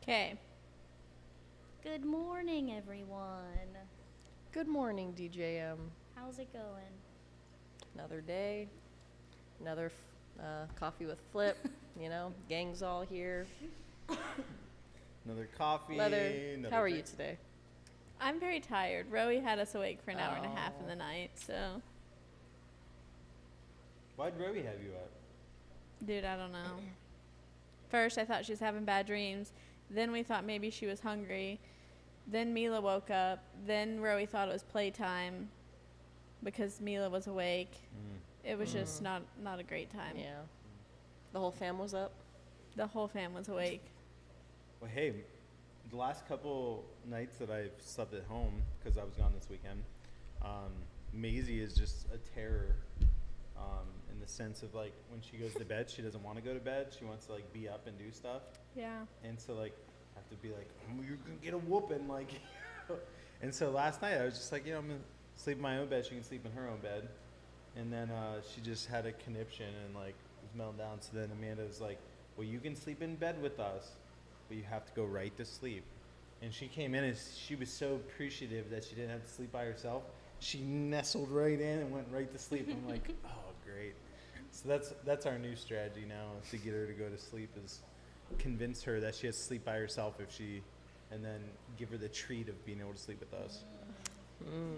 Okay. Good morning, everyone. Good morning, DJM. How's it going? Another day, another coffee with Flip. Gang's all here. Another coffee. Leather, another how are you drink. today? I'm very tired. Rowie had us awake for an hour and a half in Oh. the night, so. Why'd Rowie have you up? Dude, I don't know. First, I thought she was having bad dreams. Then we thought maybe she was hungry. Then Mila woke up. Then Rowie thought it was playtime because Mila was awake. It was just not a great time. Yeah. The whole fam was up? The whole fam was awake. Well, hey, the last couple nights that I've slept at home, because I was gone this weekend, Maisie is just a terror in the sense of, like, when she goes to bed, she doesn't want to go to bed. She wants to, like, be up and do stuff. Yeah. And so, like, I have to be like, you're going to get a whooping, like. And so last night I was just like, I'm going to sleep in my own bed. She can sleep in her own bed. And then she just had a conniption and, like, was melting down. So then Amanda was like, well, you can sleep in bed with us, but you have to go right to sleep. And she came in and she was so appreciative that she didn't have to sleep by herself. She nestled right in and went right to sleep. I'm like, oh, great. So that's our new strategy now, is to get her to go to sleep, is convince her that she has to sleep by herself and then give her the treat of being able to sleep with us.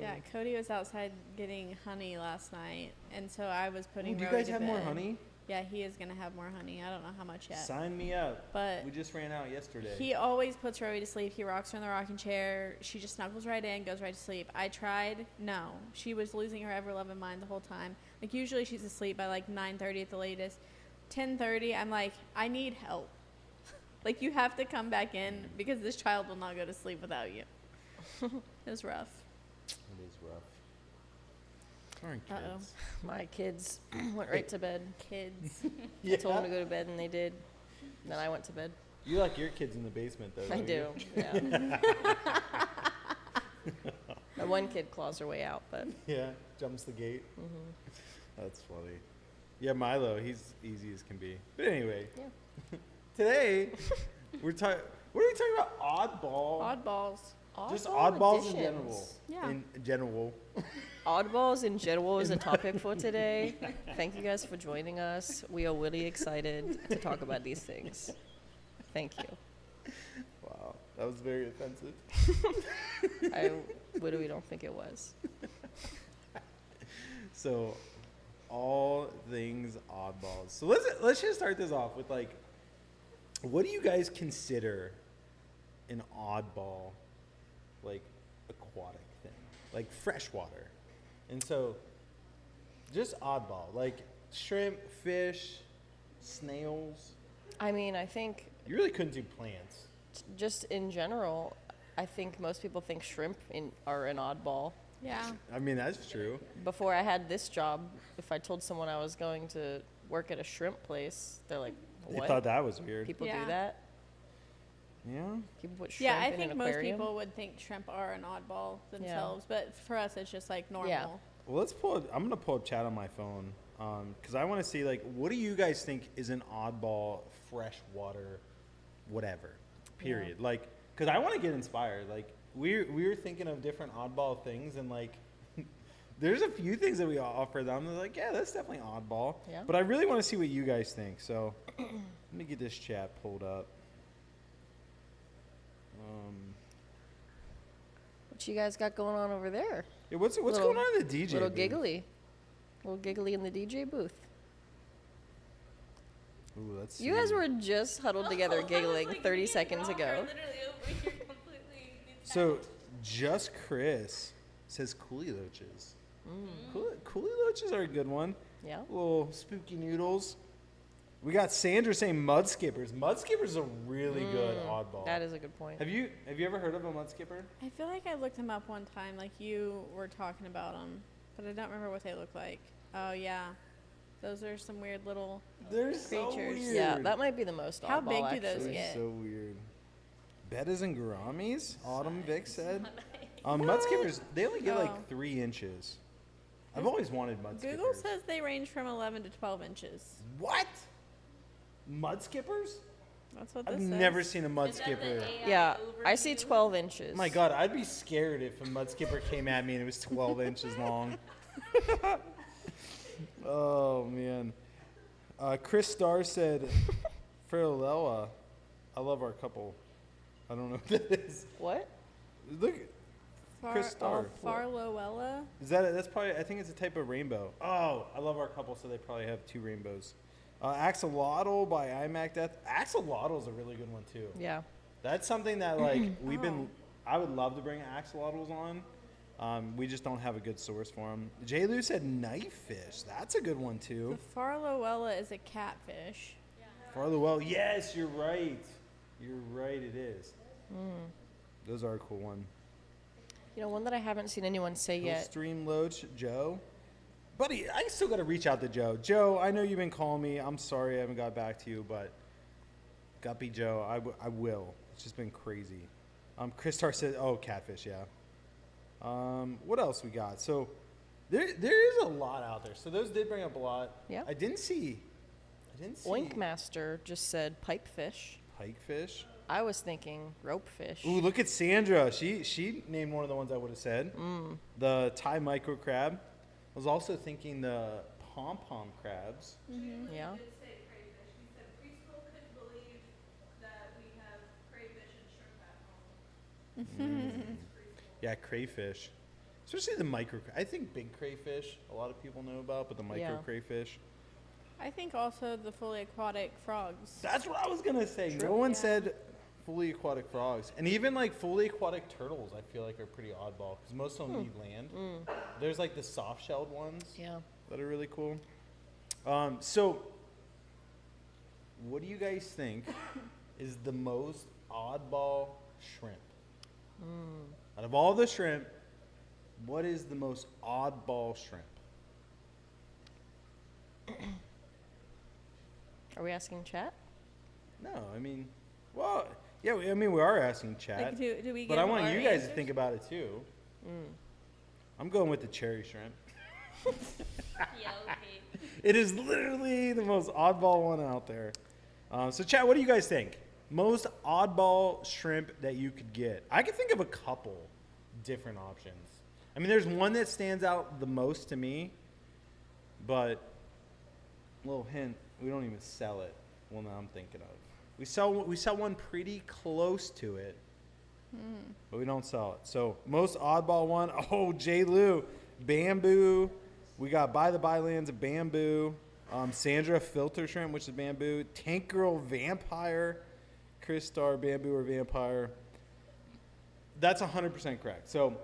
Yeah, Cody was outside getting honey last night, and so I was putting Do you Rowie guys to have bed. more honey? Yeah, he is going to have more honey. I don't know how much yet. Sign me up. But we just ran out yesterday. he always puts Rowie to sleep. He rocks her in the rocking chair. She just snuggles right in, goes right to sleep. I tried. No. She was losing her ever-loving mind the whole time. Like, usually she's asleep by, like, 9:30 at the latest. 10:30, I'm like, I need help. Like, you have to come back in because this child will not go to sleep without you. It was rough. It is rough. Darn kids. Uh-oh. My kids went right to bed. Kids. Yeah. I told them to go to bed, and they did. Then I went to bed. You like your kids in the basement, though. I don't do, you? yeah. My one kid claws her way out, but Yeah, jumps the gate. That's funny. Yeah, Milo, he's easy as can be. But anyway, yeah. today we're talking. What are we talking about? Oddball. Oddballs. Just Oddball oddballs in additions. general. Yeah. In general. Oddballs in general is a topic for today. Thank you guys for joining us. We are really excited to talk about these things. Thank you. Wow, that was very offensive. I literally don't think it was. So, all things oddballs. So let's just start this off with, like, what do you guys consider an oddball, like, aquatic thing, like freshwater? And so, just oddball, like shrimp, fish, snails. I mean, I think You really couldn't do plants. just in general, I think most people think shrimp are an oddball. Yeah. I mean, that's true. Before I had this job, if I told someone I was going to work at a shrimp place, they're like, They what? thought that was weird. People Yeah. do that? Yeah. People put shrimp Yeah, I in think an most aquarium? people would think shrimp are an oddball themselves, but for us, it's just like normal. Yeah. Well, I'm gonna pull up chat on my phone, because I want to see, like, what do you guys think is an oddball freshwater, whatever, period. Like, because I want to get inspired. Like, we were thinking of different oddball things, and, like, there's a few things that we offer them. They're like, yeah, that's definitely oddball. Yeah. But I really want to see what you guys think. So let me get this chat pulled up. What you guys got going on over there? Yeah, what's Little- going on in the DJ? Little booth? giggly. Little giggly in the DJ booth. Ooh, let's You guys see. were just huddled together giggling 30 seconds ago. So, just Chris says coolie loaches. Coolie loaches are a good one. Yeah. Little spooky noodles. We got Sandra saying mud skippers. Mud skippers is a really good oddball. That is a good point. Have you ever heard of a mud skipper? I feel like I looked them up one time, like you were talking about them, but I don't remember what they look like. Oh, yeah. Those are some weird little They're so creatures. weird. Yeah, that might be the most oddball, How big do actually. those They're get? so weird. Bettas and Garamis, Autumn Vic said. Mud skippers, they only get Oh. like 3 inches. I've always wanted mud skippers. Google says they range from 11 to 12 inches. What? Mud skippers? That's what this I've says. never seen a mud Is that the skipper. AI Yeah, I see overview? 12 inches. My God, I'd be scared if a mud skipper came at me and it was 12 inches long. Oh man. Chris Starr said, "Farewell, I love our couple." I don't know what that is. What? Look, Chris Starr. Farloella. Is that? That's probably. I think it's a type of rainbow. Oh, I love our couple, so they probably have 2 rainbows. Axolotl by iMac Death. Axolotl is a really good one too. Yeah. That's something that like we've been. Oh. I would love to bring axolotls on. We just don't have a good source for them. J. Lou said knife fish. That's a good one too. The Farloella is a catfish. Farlowell. Yes, you're right. You're right. It is. Those are a cool one. You know, one that I haven't seen anyone say yet. Stream Loach, Joe. Buddy, I still got to reach out to Joe. Joe, I know you've been calling me. I'm sorry I haven't got back to you, but Guppy Joe, I will. It's just been crazy. Chris Tar said, oh, catfish, yeah. What else we got? So there is a lot out there. So those did bring up a lot. Yeah. I didn't see. Oinkmaster just said pipefish. Pikefish. I was thinking ropefish. Ooh, look at Sandra. She named one of the ones I would have said. The Thai micro crab. I was also thinking the pom-pom crabs. Yeah. Did say crayfish. He said preschool couldn't believe that we have crayfish and shrimp at home. Yeah, crayfish. Especially the micro. I think big crayfish a lot of people know about, but the micro Yeah. crayfish. I think also the fully aquatic frogs. That's what I was gonna say. True. No one Yeah. said fully aquatic frogs, and even like fully aquatic turtles. I feel like are pretty oddball because most of them need land. There's like the soft-shelled ones Yeah. that are really cool. So, what do you guys think is the most oddball shrimp? Out of all the shrimp, what is the most oddball shrimp? Are we asking chat? No, I mean, well, yeah, I mean, we are asking chat, Like, do we but give I want our you guys to answers? think about it too. I'm going with the cherry shrimp. Yeah, okay. It is literally the most oddball one out there. So, chat, what do you guys think? Most oddball shrimp that you could get? I could think of a couple different options. I mean, there's one that stands out the most to me, but little hint, we don't even sell it. One that I'm thinking of. We sell one pretty close to it, but we don't sell it. So most oddball one. Oh, J. Lou, bamboo. We got By the Bylands of bamboo. Sandra filter shrimp, which is bamboo. Tank Girl vampire. Chris Starr bamboo or vampire. That's 100% correct. So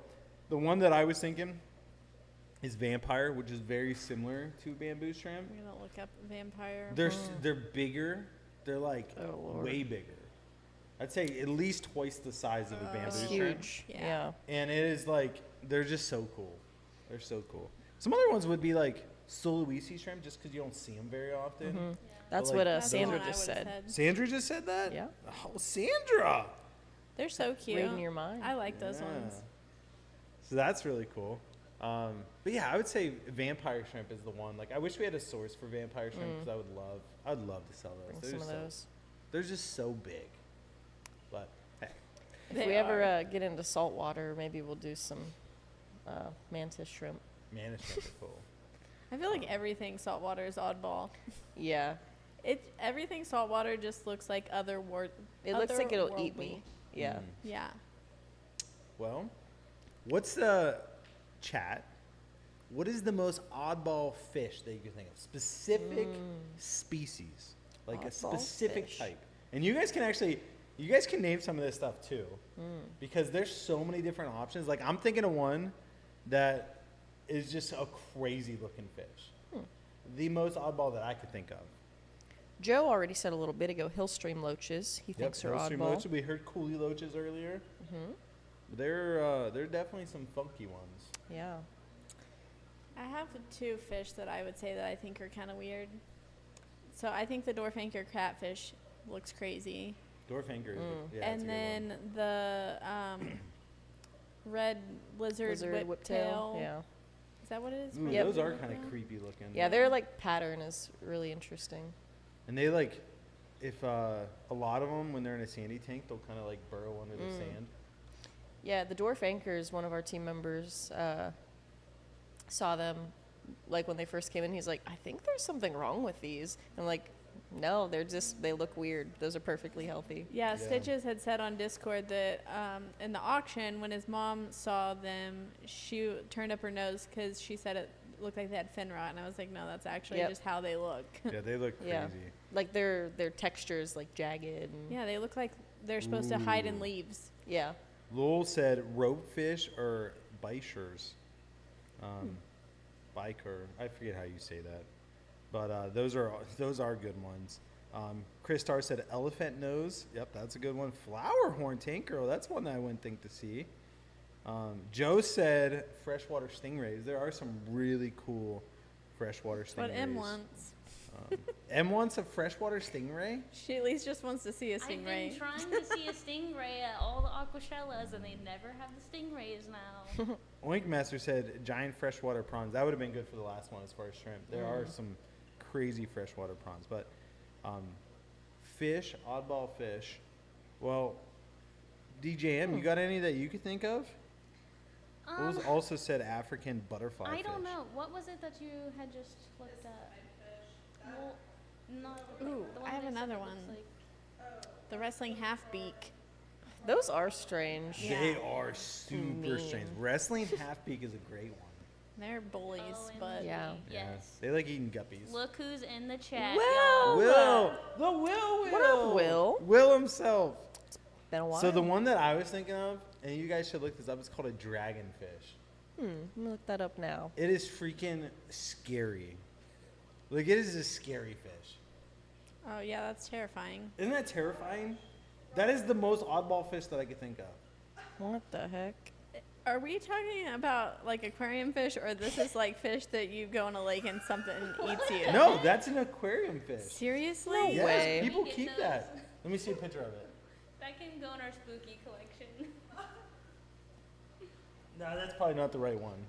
the one that I was thinking is vampire, which is very similar to bamboo shrimp. I'm gonna look up vampire. They're bigger. They're like Oh, Lord. way bigger. I'd say at least twice the size of a bamboo It's shrimp. huge. Yeah. Yeah. And it is like they're just so cool. They're so cool. Some other ones would be like Sulawesi shrimp, just because you don't see them very often. That's like, what That's the Sandra one I just would've said. Sandra just said that. Yeah. Oh, Sandra. They're so cute. Reading your mind. I like those Yeah. ones. So that's really cool. But yeah, I would say vampire shrimp is the one. Like, I wish we had a source for vampire shrimp because I'd love to sell those. Bring some of those. They're just so big. But hey, If They we ever are. get into salt water, maybe we'll do some mantis shrimp. man, it's shrimp are cool. I feel like everything saltwater is oddball. Yeah. Everything saltwater just looks like It looks like it'll eat me. Yeah. Mm. Yeah. Well, what's the chat? What is the most oddball fish that you can think of? Specific species, like a Oddball specific fish. type. And you guys can name some of this stuff too, because there's so many different options. Like I'm thinking of one that is just a crazy looking fish. The most oddball that I could think of. Joe already said a little bit ago, hillstream loaches. He thinks are Hillstream oddball. loaches. We heard coolie loaches earlier. They're definitely some funky ones. Yeah. I have 2 fish that I would say that I think are kind of weird. So I think the dwarf anchor catfish looks crazy. Dwarf anchor. Yeah, it's a And good then one. the red lizard, whiptail. Yeah. Is that what it is? Ooh, Red Yep. those lizard are kind of whiptail? creepy looking. Yeah, their like pattern is really interesting. And they like, if a lot of them, when they're in a sandy tank, they'll kind of like burrow under the sand. Yeah, the dwarf anchors, one of our team members, saw them like when they first came in. He's like, I think there's something wrong with these. I'm like, no, they look weird. Those are perfectly healthy. Yeah, Yeah. Stitches had said on Discord that in the auction, when his mom saw them, she turned up her nose because she said it looked like they had fin rot, and I was like, no, that's actually Yep. just how they look. Yeah, they look crazy. Yeah. Like their texture is like jagged. And Yeah, they look like they're supposed to hide in Ooh. leaves. yeah. Lowell said rope fish or bichers. Biker. I forget how you say that. But those are good ones. Chris Starr said elephant nose. Yep, that's a good one. Flower horn tank girl. That's one that I wouldn't think to see. Joe said freshwater stingrays. There are some really cool freshwater stingrays. What M wants. M wants a freshwater stingray? She at least just wants to see a I've stingray. been trying to see a stingray at all the aquashellas, and they never have the stingrays now. Oink Master said giant freshwater prawns. That would have been good for the last one as far as shrimp. There are some crazy freshwater prawns, but fish, oddball fish. Well, DJM, you got any that you could think of? What was also said African butterfly I fish. don't know. What was it that you had just looked at? Well, not Ooh, the I have that said another that one. looks like- The wrestling half beak. Those are strange. Yeah. They are super Mean. strange. Wrestling half beak is a great one. They're bullies, Oh, but Yeah. Yes. They like eating guppies. Look who's in the chat, Will! y'all. Will! The Will! What up, Will? Will himself. Been a while. So the one that I was thinking of, and you guys should look this up, it's called a dragonfish. Let me look that up now. It is freaking scary. Like, it is a scary fish. oh yeah, that's terrifying. Isn't that terrifying? That is the most oddball fish that I could think of. What the heck? Are we talking about like aquarium fish, or this is like fish that you go in a lake and something eats you? No, that's an aquarium fish. Seriously? No Yes, way. people Get keep those. that. Let me see a picture of it. That can go in our spooky collection. No, that's probably not the right one.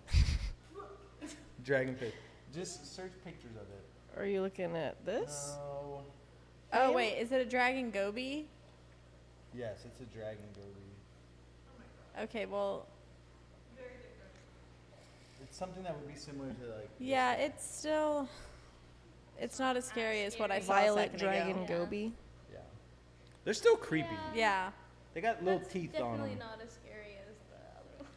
Dragonfish. Just search pictures of it. Are you looking at this? No. Oh wait, is it a dragon goby? Yes, it's a dragon goby. Okay, well, It's something that would be similar to like. yeah, it's not as scary as what I saw a Violet second dragon ago. Yeah. goby. Yeah. They're still creepy. Yeah. Yeah. They got little That's teeth on definitely them. not as scary as the other one.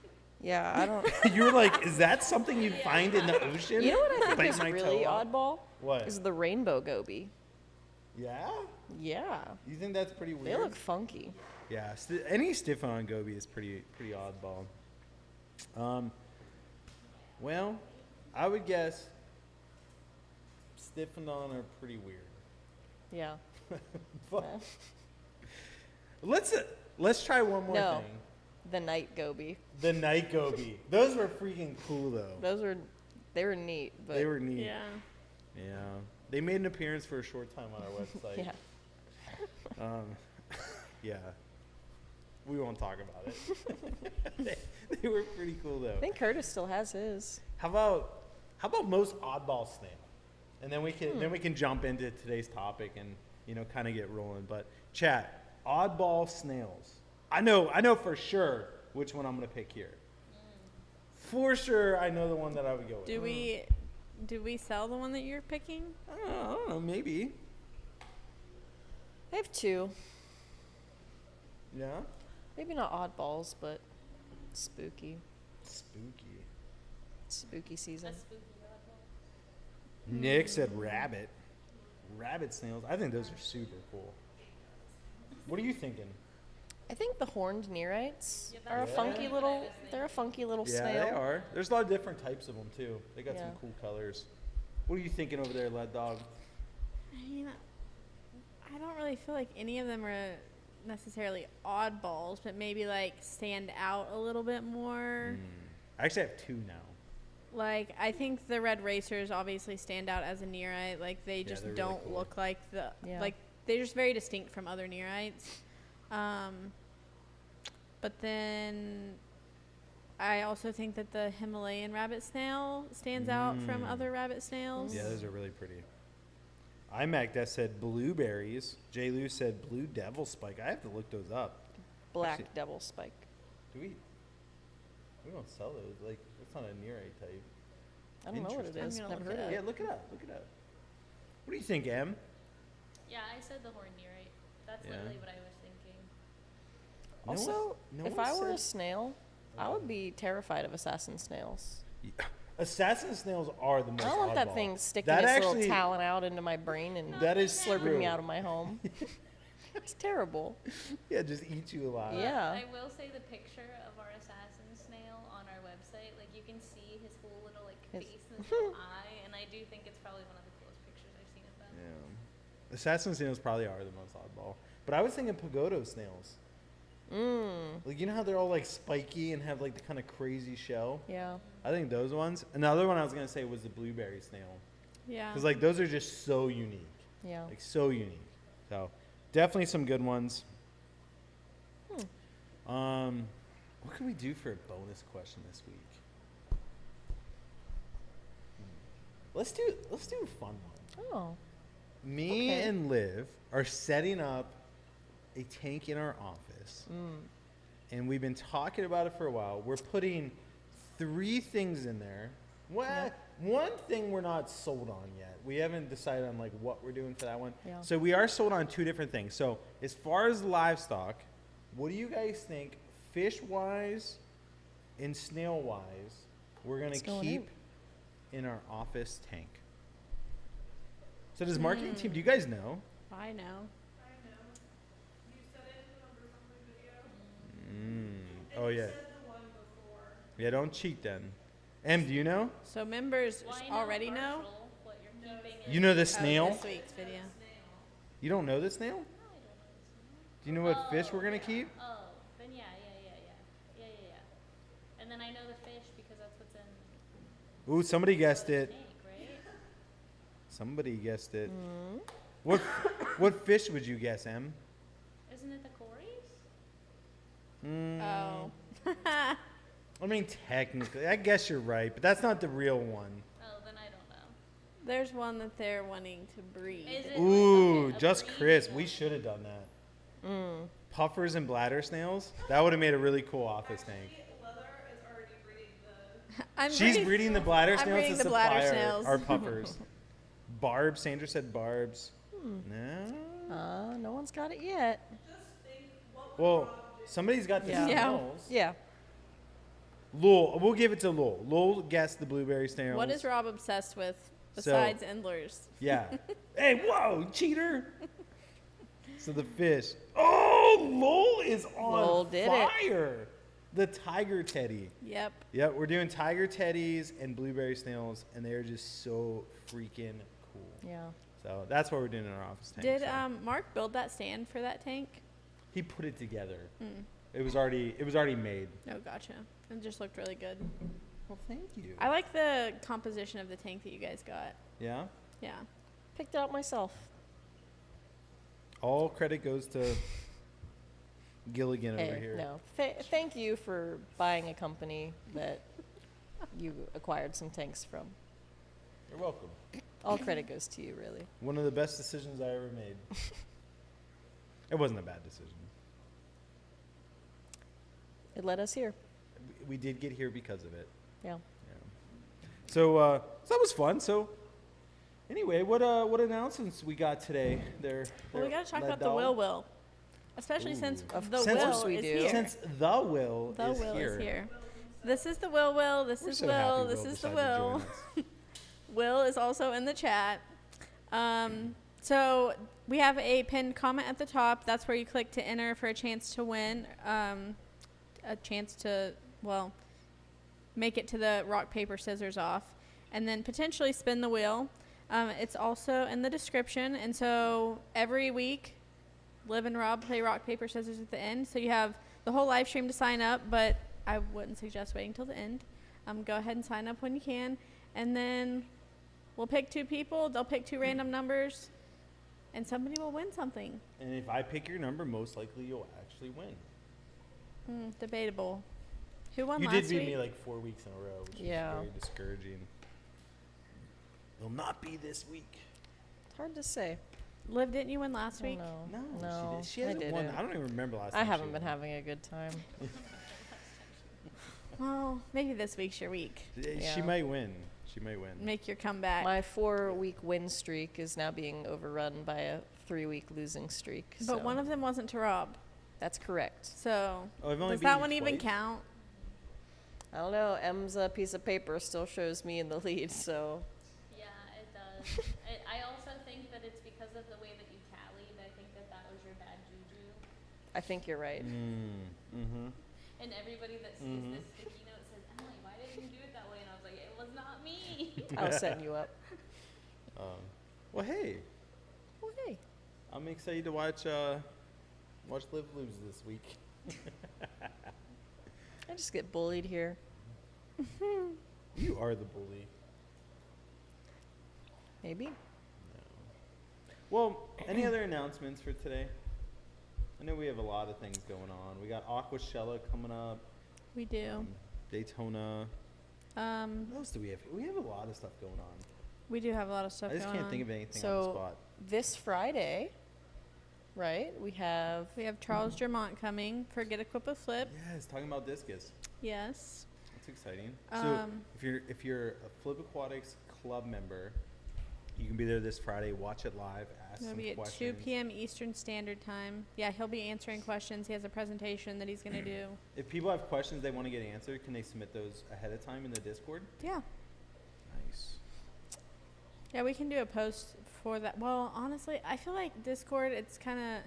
Yeah, I don't. You were like, is that something you'd find in the ocean? You know what I think Bite is my really toe off? oddball? What? Is the rainbow goby. Yeah? Yeah, You think that's pretty weird? they look funky. Yeah, any stiff-on goby is pretty oddball. Well, I would guess stiff-on are pretty weird. Yeah. But let's try one more No. thing. The night goby. The night goby. Those were freaking cool though. They were neat, but They were neat. Yeah. Yeah. They made an appearance for a short time on our website. yeah. Yeah. We won't talk about it. they were pretty cool though. I think Curtis still has his. How about most oddball snail? And then we can jump into today's topic and kind of get rolling. But chat, oddball snails. I know for sure which one I'm gonna pick here. For sure, I know the one that I would go with. Do we sell the one that you're picking? I don't know, maybe. I have two. Yeah. Maybe not oddballs, but spooky. Spooky. Spooky season. A spooky oddball. Nick said rabbit. Rabbit snails. I think those are super cool. What are you thinking? I think the horned nereids Yeah, are a that's funky Yeah. little. They're a funky little Yeah, snail. they are. There's a lot of different types of them too. They got some Yeah. cool colors. What are you thinking over there, Lead Dog? I mean, I don't really feel like any of them are necessarily oddballs, but maybe like stand out a little bit more. I actually have two now. Like, I think the red racers obviously stand out as a nearite. Like, they just they're really don't cool. look like the Yeah. like they're just very distinct from other nearites. But then I also think that the Himalayan rabbit snail stands out from other rabbit snails. Yeah, those are really pretty. iMac that said blueberries. J. Lou said blue devil spike. I have to look those up. Black Actually- devil spike. Do we? We don't sell those. Like, that's not a nearite type. I don't know what it Interesting. is. I'm gonna Never look heard it of Yeah, it. look it up. Look it up. What do you think, Em? Yeah, I said the hornierite. That's Yeah. literally what I was thinking. No one- Also, no if one I were a said- snail, I would be terrified of assassin snails. Assassin snails are the most. I don't want that oddball. thing sticking That its actually- little talon out into my brain and That is slurping true. me out of my home. It's terrible. Yeah, just eat you alive. Yeah. I will say the picture of our assassin snail on our website, like you can see his whole little like His- face and his little eye, and I do think it's probably one of the coolest pictures I've seen of them. Yeah. Assassin snails probably are the most oddball. But I was thinking pagoda snails. Like, you know how they're all like spiky and have like the kind of crazy shell? Yeah. I think those ones. Another one I was going to say was the blueberry snail. Yeah. Because like those are just so unique. Yeah. Like so unique. So definitely some good ones. What can we do for a bonus question this week? Let's do a fun one. Oh. Me Okay. and Liv are setting up a tank in our office. And we've been talking about it for a while. We're putting 3 things in there. Well, one thing we're not sold on yet. We haven't decided on like what we're doing for that one. Yeah. So we are sold on 2 different things. So as far as livestock, what do you guys think, fish-wise and snail-wise, we're gonna What's going keep in our office tank? So does marketing team? Do you guys know? I know. I know. You said it in the numbers on the video. Oh And you yeah. said the one before. Yeah, don't cheat then. Em, do you know? So members Well, I already know. partial what you're keeping You know the Oh, snail? this week's video. You don't know the snail? Do you know what fish we're gonna keep? Oh, then yeah. And then I know the fish because that's what's in Ooh, somebody guessed the it. tank, right? Somebody guessed it. What fish would you guess, Em? Isn't it the Corys? Oh. I mean, technically, I guess you're right, but that's not the real one. Oh, then I don't know. There's one that they're wanting to breed. Is it Ooh, like, okay, a just breed Chris. one? We should have done that. Puffers and bladder snails. That would have made a really cool office tank. Leather is already breeding the. I'm She's breeding the bladder I'm snails breeding to the bladder supply snails. our puffers. Barbs. Sandra said barbs. No. No one's got it yet. Just think what would Well, Rob do? somebody's got the Yeah. snails. Yeah. Lowell, we'll give it to Lowell. Lowell guessed the blueberry snails. What is Rob obsessed with So- besides endlers? Yeah. Hey, whoa, cheater. So the fish. Oh, Lowell is on Lowell did it. fire. The tiger teddy. Yep. Yep, we're doing tiger teddies and blueberry snails, and they're just so freaking cool. Yeah. So that's what we're doing in our office tank. Did so. Mark build that stand for that tank? He put it together. It was already made. Oh, gotcha. It just looked really good. Well, thank you. I like the composition of the tank that you guys got. Yeah. Yeah. Picked it out myself. All credit goes to Gilligan over Hey, here. no. Thank you for buying a company that you acquired some tanks from. You're welcome. All credit goes to you, really. One of the best decisions I ever made. It wasn't a bad decision. It led us here. We did get here because of it. Yeah. Yeah. So that was fun. So anyway, what announcements we got today? Well, we got to talk Led about the Doll? will, especially since Of the Since will we is do. here. Since the will The is will here. is here. This is the will. This We're is so will. happy This is the decided to will. join us. Will is also in the chat. So we have a pinned comment at the top. That's where you click to enter for a chance to win. A chance to, well, make it to the rock, paper, scissors off. And then potentially spin the wheel. It's also in the description. And so every week, Liv and Rob play rock, paper, scissors at the end. So you have the whole live stream to sign up, but I wouldn't suggest waiting till the end. Go ahead and sign up when you can. And then we'll pick 2 people. They'll pick 2 random numbers. And somebody will win something. And if I pick your number, most likely you'll actually win. Debatable. Who won You last did beat week? me like 4 weeks in a row, which Yeah. is very discouraging. Will not be this week. hard to say. Liv, didn't you win last I week? don't know. No, she I hasn't won. didn't. I don't even remember last time. I she haven't been won. having a good time. Well, maybe this week's your week. She Yeah. might win. She might win. Make your comeback. My 4-week win streak is now being overrun by a 3-week losing streak. but so one of them wasn't to Rob. that's correct. So Oh, I've only does beat that you one even twice? count? I don't know. M's piece of paper still shows me in the lead, so Yeah, it does. I also think that it's because of the way that you tallied. I think that was your bad juju. I think you're right. Mm-hmm. And everybody that sees this sticky note says, Emily, why didn't you do it that way? And I was like, it was not me. I was setting you up. Well, hey, Well, hey. I'm excited to watch Liv lose this week. I just get bullied here. You are the bully. Maybe. Well, any other announcements for today? I know we have a lot of things going on. We got Aquashella coming up, We do. Daytona. What else do we have? We have a lot of stuff going on. We do have a lot of stuff I just going can't on. think of anything on So- the spot. This Friday, right? We have We have Charles Germont coming for Get Equipped with Flip. Yes, talking about discus. Yes. That's exciting. So Um, if you're a Flip Aquatics club member, you can be there this Friday. Watch it live. Ask It'll some be at questions. 2 p.m. Eastern Standard Time. Yeah, he'll be answering questions. He has a presentation that he's going to do. If people have questions they want to get answered, can they submit those ahead of time in the Discord? Yeah. Nice. Yeah, we can do a post for that. Well, honestly, I feel like Discord, it's kind of,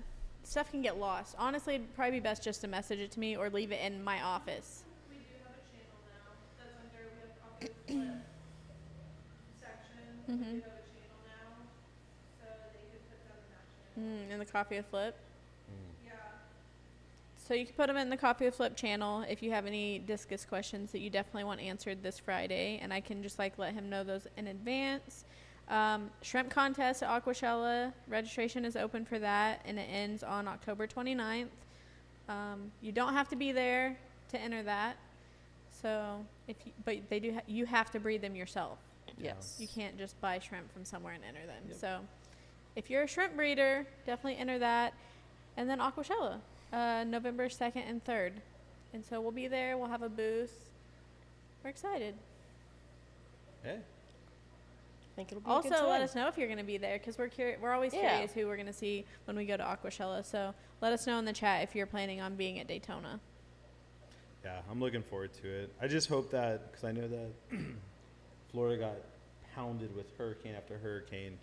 stuff can get lost. Honestly, it'd probably be best just to message it to me or leave it in my office. We do have a channel now. That's under, we have Coffee with Flip section. We do have a channel now. So they could put them in that channel. In the Coffee with Flip. Yeah. So you can put them in the Coffee with Flip channel if you have any discus questions that you definitely want answered this Friday. And I can just like let him know those in advance. Shrimp contest at Aquashella. Registration is open for that and it ends on October 29th. You don't have to be there to enter that. So but they do, you have to breed them yourself. yes. You can't just buy shrimp from somewhere and enter them. Yep. So if you're a shrimp breeder, definitely enter that. And then Aquashella, November 2nd and 3rd. And so we'll be there. We'll have a booth. We're excited. Yeah. I think it'll be a good Also, time. let us know if you're going to be there because we're always Yeah. curious who we're going to see when we go to Aquashella. So let us know in the chat if you're planning on being at Daytona. Yeah, I'm looking forward to it. I just hope that, because I know that Florida got pounded with hurricane after hurricane,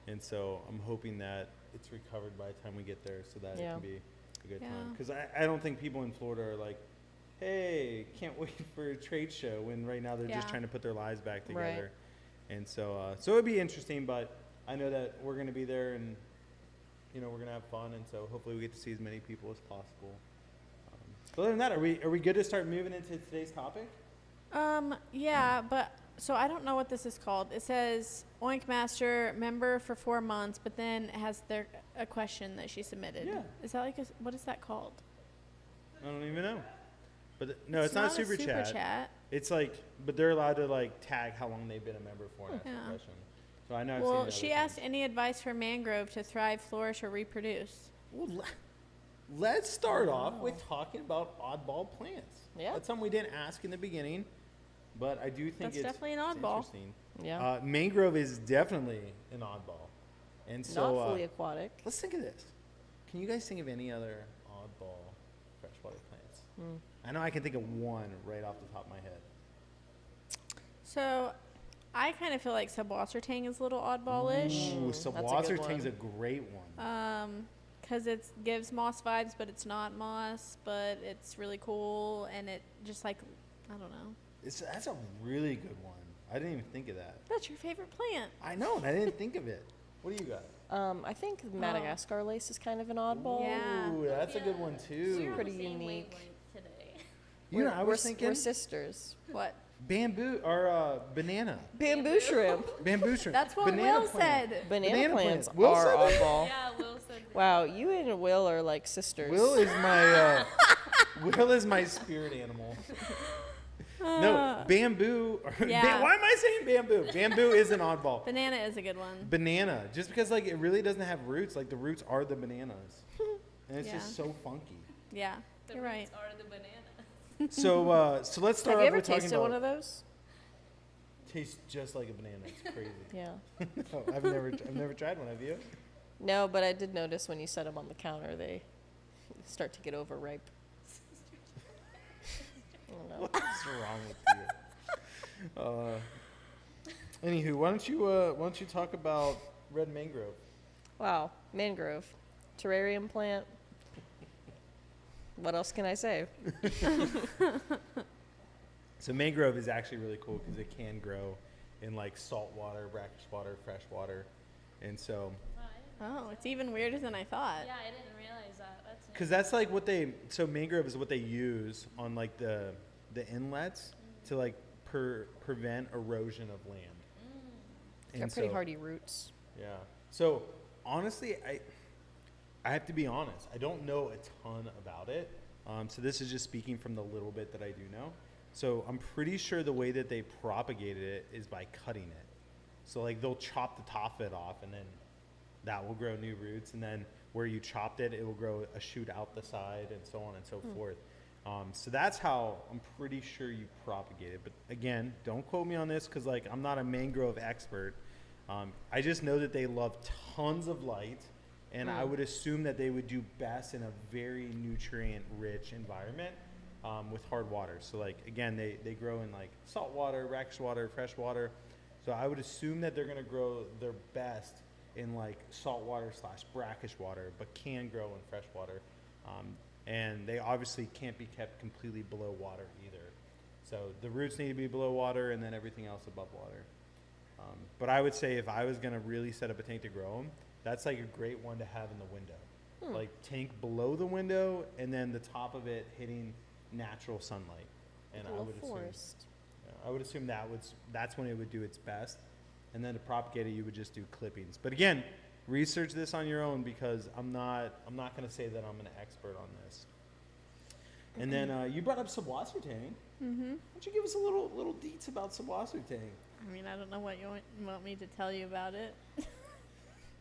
and so I'm hoping that it's recovered by the time we get there so that it Yeah. can be a good time. Yeah. Because I don't think people in Florida are like, hey, can't wait for a trade show, when right now they're just Yeah. trying to put their lives back Right. together. And so so it'd be interesting, but I know that we're going to be there and, we're going to have fun, and so hopefully we get to see as many people as possible. Other than that, are we good to start moving into today's topic? Yeah, but so I don't know what this is called. It says Oink Master member for 4 months, but then it has a question that she submitted. Yeah. Is that like what is that called? I don't even know. But no, it's not a super chat. It's like, but they're allowed to like tag how long they've been a member for and ask Yeah. a question. So I know I've Well, seen she asked any advice for mangrove to thrive, flourish, or reproduce. Well, let's start off with talking about oddball plants. Yeah. That's something we didn't ask in the beginning, but I do think That's it's definitely an it's oddball. interesting. Yeah. Mangrove is definitely an oddball, and so Not fully aquatic. let's think of this. Can you guys think of any other oddball freshwater plants? I know I can think of one right off the top of my head. So, I kind of feel like subwassertang is a little oddball-ish. Ooh, that's a good Subwassertang's one. a great one. Because it gives moss vibes, but it's not moss, but it's really cool, and it just like, I don't know. That's a really good one. I didn't even think of that. That's your favorite plant. I know, and I didn't think of it. What do you got? I think Madagascar lace is kind of an oddball. Yeah. Ooh, that's a good one We too. were Pretty on the same unique. wavelength today. You know, I was we're thinking sisters. What? bamboo or banana. Bamboo shrimp. Bamboo shrimp. That's what Banana Will plant. said. Banana plants plant. Will are said it? oddball. Yeah, Will said that. Wow, you and Will are like sisters. Will is my Will is my spirit animal. No, bamboo. Yeah. Why am I saying bamboo? Bamboo is an oddball. Banana is a good one. Banana, just because like it really doesn't have roots. Like the roots are the bananas, and it's just Yeah. so funky. Yeah, The you're right. roots are the banana. So let's start Have you off ever with talking tasted about. one of those? Tastes just like a banana. It's crazy. Yeah. No, I've never tried one. Have you? No, but I did notice when you set them on the counter, they start to get overripe. I don't know. What's wrong with you? Anywho, why don't you talk about red mangrove? Wow, mangrove, terrarium plant. What else can I say? So mangrove is actually really cool because it can grow in like salt water, brackish water, fresh water, and so Wow, I didn't Oh, it's even weirder than I thought. Yeah, I didn't realize that. That's because that's like what they so mangrove is what they use on like the inlets to like prevent erosion of land. Got And pretty so- hardy roots. Yeah. So honestly, I have to be honest. I don't know a ton about it. So this is just speaking from the little bit that I do know. So I'm pretty sure the way that they propagated it is by cutting it. So like they'll chop the top of it off, and then that will grow new roots. And then where you chopped it, it will grow a shoot out the side, and so on and so forth. So that's how I'm pretty sure you propagate it. But again, don't quote me on this because like I'm not a mangrove expert. I just know that they love tons of light, and I would assume that they would do best in a very nutrient-rich environment with hard water. So like again, they grow in like salt water, brackish water, fresh water. So I would assume that they're going to grow their best in like salt water / brackish water, but can grow in fresh water. And they obviously can't be kept completely below water either. So the roots need to be below water, and then everything else above water. But I would say if I was going to really set up a tank to grow them, that's like a great one to have in the window. Like tank below the window, and then the top of it hitting natural sunlight. And Like a little forest. I would assume that's when it would do its best. And then to propagate it, you would just do clippings. But again, research this on your own because I'm not going to say that I'm an expert on this. And then you brought up Subwasser Tang. Mm-hmm. Why don't you give us a little deets about Subwasser Tang? I mean, I don't know what you want me to tell you about it.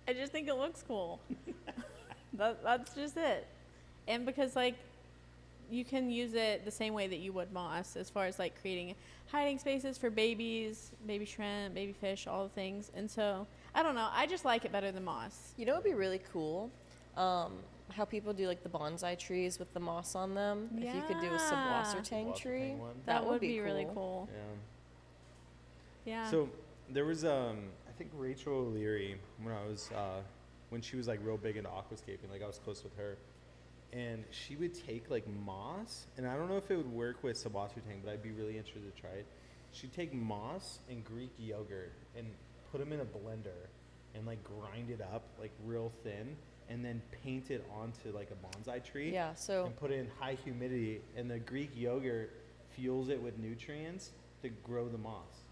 I just think it looks cool. That's just it. And because, like, you can use it the same way that you would moss as far as, like, creating hiding spaces for babies, baby shrimp, baby fish, all the things. And so, I don't know. I just like it better than moss. You know what would be really cool? How people do like the bonsai trees with the moss on them. If you could do a Yeah. Subwasser Tang Subwasser tree, Tang one. That would be really cool. Yeah. Yeah. So there was I think Rachel O'Leary when she was like real big into aquascaping, like I was close with her, and she would take like moss, and I don't know if it would work with Subwasser Tang, but I'd be really interested to try it. She'd take moss and Greek yogurt and put them in a blender and like grind it up like real thin, and then paint it onto like a bonsai tree. Yeah, so And put it in high humidity, and the Greek yogurt fuels it with nutrients to grow the moss.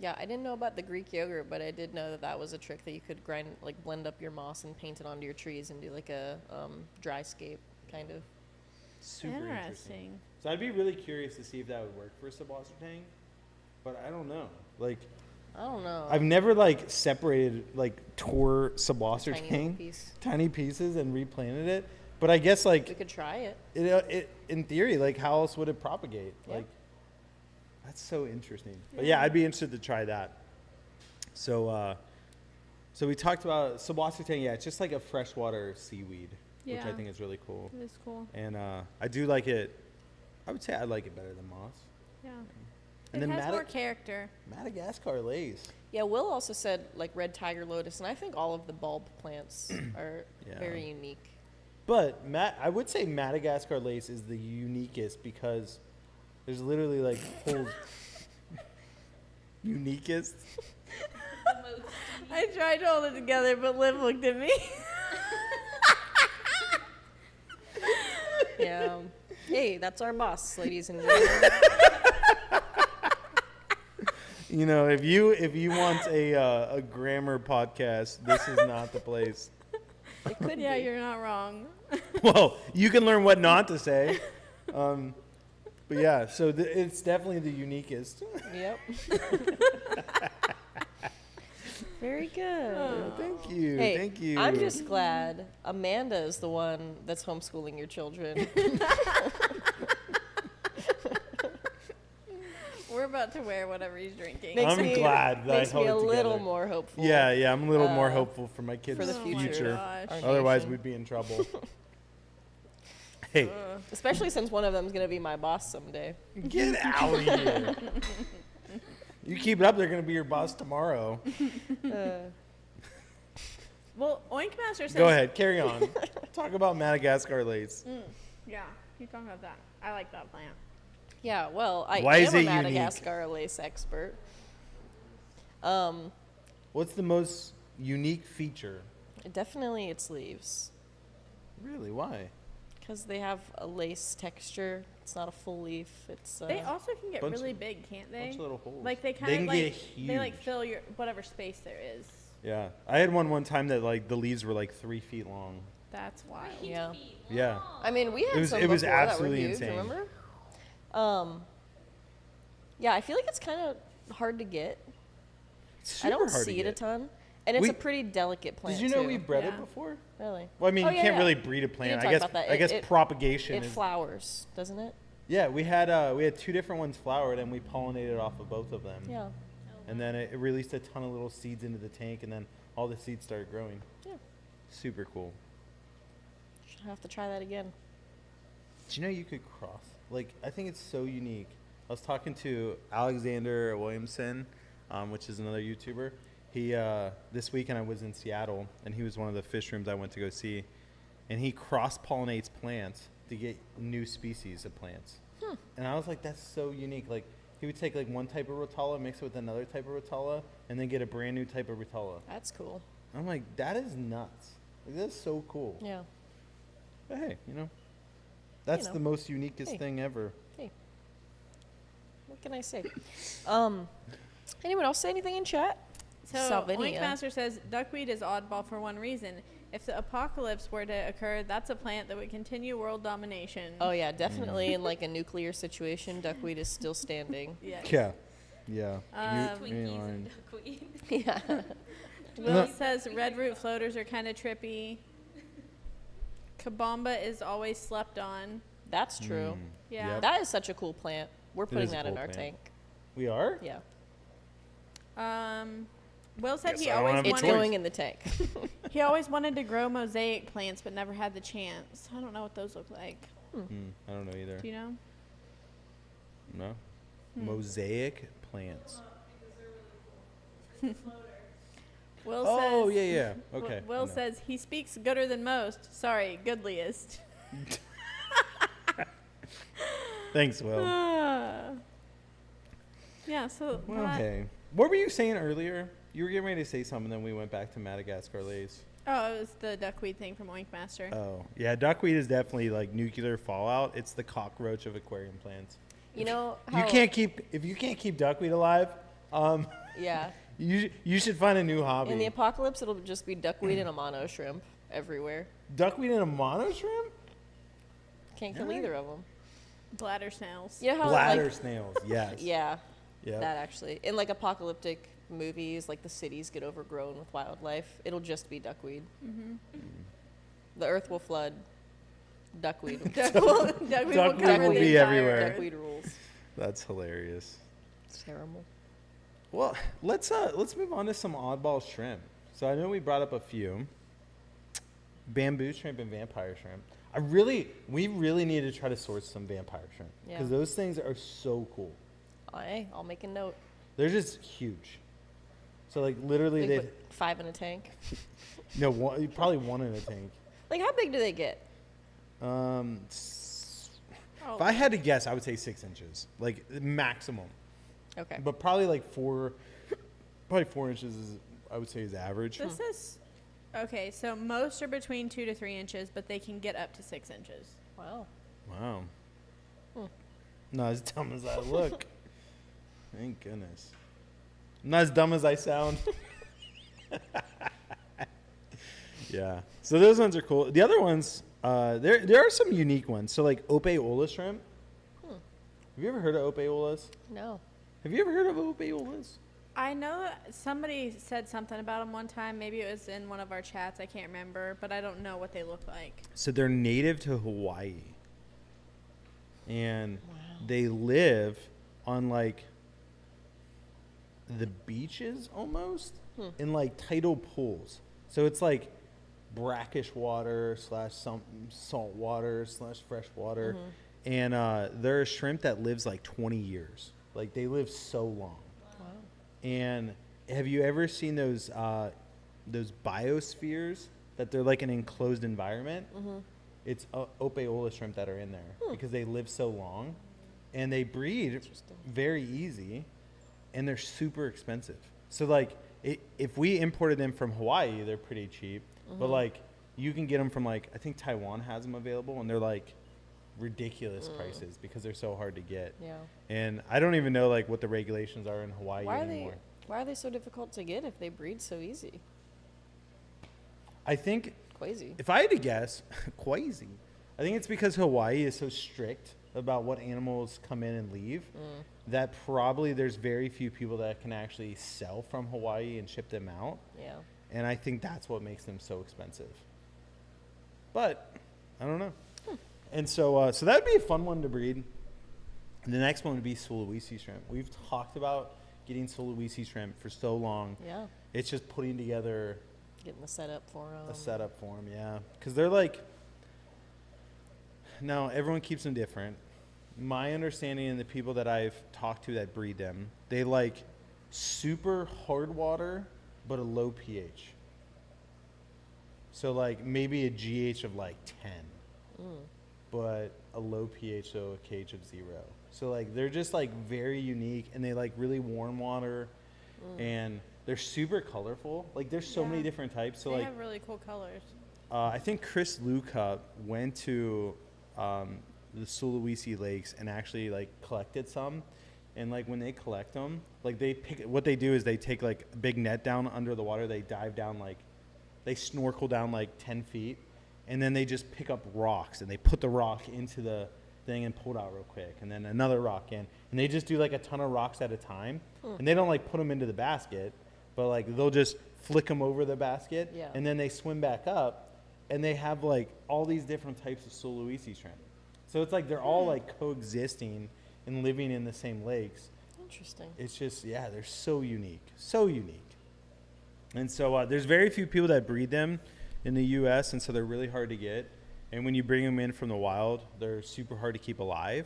yeah, I didn't know about the Greek yogurt, but I did know that was a trick that you could blend up your moss and paint it onto your trees and do like a dryscape kind of. Super interesting. Interesting. So I'd be really curious to see if that would work for Subwasser Tang, but I don't know. Like I don't know. I've never like separated tore Subwasser Tiny little Tang piece. tiny pieces and replanted it. But I guess We like could try it. it in theory, like how else would it propagate? Yeah. Like that's so interesting. But yeah, I'd be interested to try that. So so we talked about Subwasser Tang. Yeah, it's just like a freshwater seaweed, which I Yeah. think is really cool. It is cool. And I do like it. I would say I like it better than moss. Yeah. And It then has more character. Madagascar lace. Yeah, Will also said like red tiger lotus, and I think all of the bulb plants are Yeah. very unique. But I would say Madagascar lace is the uniquest because there's literally like whole uniquest. The most I tried to hold it together, but Liv looked at me. Yeah. Hey, that's our boss, ladies and gentlemen. You know, if you want a grammar podcast, this is not the place. It could Yeah, be. you're not wrong. Well, you can learn what not to say. But yeah, so it's definitely the uniquest. Yep. Very good. Thank you. Hey, Thank you. I'm just glad Amanda is the one that's homeschooling your children. We're about to wear whatever he's drinking. Makes I'm me- glad that Makes I me a held it little together. more hopeful. Yeah, I'm a little more uh, hopeful for my kids' for the Oh my future. gosh. Our Otherwise, nation. we'd be in trouble. Hey, Especially since one of them's going to be my boss someday. get out of here. You keep it up, they're going to be your boss tomorrow. Well, Oink Master says. Go ahead, carry on. Talk about Madagascar lace. Yeah, keep talking about that. I like that plant. Yeah, well, I Why am is a it unique? Madagascar lace expert. What's the most unique feature? Definitely its leaves. Really, why? Because they have a lace texture. It's not a full leaf. It's They also can get bunch really of- big, can't they? Bunch of little holes. Like they kind They of can like get they like huge. fill your whatever space there is. Yeah, I had one time that like the leaves were like 3 feet long. That's wild. Yeah. Yeah. I mean, we had It was- some it was before that were absolutely huge, insane. remember? Yeah, I feel like it's kind of hard to get. Super I don't hard to see it a get. ton. And it's We- a pretty delicate plant, Did you know too. we bred Yeah. it before? Really? Well, I mean, Oh, you yeah, can't yeah. really breed a We plant. didn't I talk guess about that. I guess It- propagation It is. flowers, doesn't it? Yeah, we had 2 different ones flowered, and we pollinated off of both of them. Yeah. And then it released a ton of little seeds into the tank, and then all the seeds started growing. Yeah. Super cool. Should have to try that again. Do you know you could cross? Like, I think it's so unique. I was talking to Alexander Williamson, which is another YouTuber. He this weekend I was in Seattle, and he was one of the fish rooms I went to go see, and he cross pollinates plants to get new species of plants. And I was like, that's so unique. Like, he would take like one type of rotella, mix it with another type of rotella, and then get a brand new type of rotella. That's cool. I'm like, that is nuts. Like, that's so cool. Yeah. But hey, that's know. the most uniquest Hey. thing ever. Hey. What can I say? Anyone else say anything in chat? So Salvinia. Oink Master says duckweed is oddball for one reason. If the apocalypse were to occur, that's a plant that would continue world domination. Oh yeah, definitely in like a nuclear situation, duckweed is still standing. Yes. Yeah. Yeah. Twinkies and duckweed. Yeah. Will says red root floaters are kind of trippy. Kabamba is always slept on. That's true. Yeah. Yep. That is such a cool plant. We're putting is a that in cool our plant. tank. We are? Yeah. Will said Guess he I don't always have a It's choice. going in the tank. he always wanted to grow mosaic plants but never had the chance. I don't know what those look like. I don't know either. Do you know? No. Mosaic plants. Will Oh, says yeah. Okay. I Will know. says he speaks gooder than most. Sorry, goodliest. Thanks, Will. Yeah, so Well, that- hey. What were you saying earlier? You were getting ready to say something, then we went back to Madagascar lace. Oh, it was the duckweed thing from Oink Master. Oh. Yeah, duckweed is definitely like nuclear fallout. It's the cockroach of aquarium plants. You know If how you can't keep duckweed alive, yeah. you should find a new hobby. In the apocalypse it'll just be duckweed and a mono shrimp everywhere. Duckweed and a mono shrimp? Can't kill Alright. either of them. Bladder snails. You know how Bladder like, snails, yes. yeah, Yep. that actually. In like apocalyptic movies, like the cities get overgrown with wildlife, it'll just be duckweed. The earth will flood. Duckweed. Duckweed will Duckweed cover will the be entire everywhere. earth. Duckweed rules. That's hilarious. It's terrible. Well, let's move on to some oddball shrimp. So I know we brought up a few. Bamboo shrimp and vampire shrimp. We really need to try to source some vampire shrimp because Yeah. those things are so cool. I'll make a note. They're just huge. So like literally They they put 5 in a tank. probably one in a tank. Like how big do they get? Oh, If I had to guess, I would say 6 inches, like maximum. Okay. But probably like 4 inches is I would say is average. this is okay. So most are between 2 to 3 inches, but they can get up to 6 inches. Wow. Wow. Not as dumb as I look. Thank goodness. I'm not as dumb as I sound. Yeah. So those ones are cool. The other ones, there are some unique ones. So like Opeola shrimp. Have you ever heard of opeolas? No. Have you ever heard of opeolas? I know that somebody said something about them one time. Maybe it was in one of our chats. I can't remember, but I don't know what they look like. So they're native to Hawaii. And they live on like the beaches almost in like tidal pools. So it's like brackish water / some salt water / fresh water. And they're a shrimp that lives like 20 years. Like they live so long. Wow. And have you ever seen those biospheres that they're like an enclosed environment? It's opeola shrimp that are in there because they live so long, and they breed very easy, and they're super expensive. So like if we imported them from Hawaii, they're pretty cheap, but like you can get them from like I think Taiwan has them available, and they're like ridiculous prices because they're so hard to get. Yeah. And I don't even know like what the regulations are in Hawaii anymore. Why are they so difficult to get if they breed so easy? I think Crazy. if I had to guess, crazy. I think it's because Hawaii is so strict about what animals come in and leave that probably there's very few people that can actually sell from Hawaii and ship them out. Yeah. And I think that's what makes them so expensive. But I don't know. And so so that would be a fun one to breed. And the next one would be Sulawesi shrimp. We've talked about getting Sulawesi shrimp for so long. Yeah. It's just putting together Getting the setup for them. a setup for them, yeah. Because they're like, now everyone keeps them different. My understanding and the people that I've talked to that breed them, they like super hard water, but a low pH. So like maybe a GH of like 10, but a low pH, so a KH of 0. So like they're just like very unique, and they like really warm water, and they're super colorful. Like there's so many different types. So They like have really cool colors. I think Chris Luca went to the Sulawesi lakes and actually like collected some. And like when they collect them, like what they do is they take like a big net down under the water. They dive down they snorkel down like 10 feet, and then they just pick up rocks and they put the rock into the thing and pull it out real quick, and then another rock in, and they just do like a ton of rocks at a time. And they don't like put them into the basket, but like they'll just flick them over the basket, and then they swim back up, and they have like all these different types of Sulawesi shrimp. So it's like they're all like coexisting and living in the same lakes. Interesting. It's just, yeah, they're so unique. So unique. And so there's very few people that breed them in the U.S., and so they're really hard to get. And when you bring them in from the wild, they're super hard to keep alive.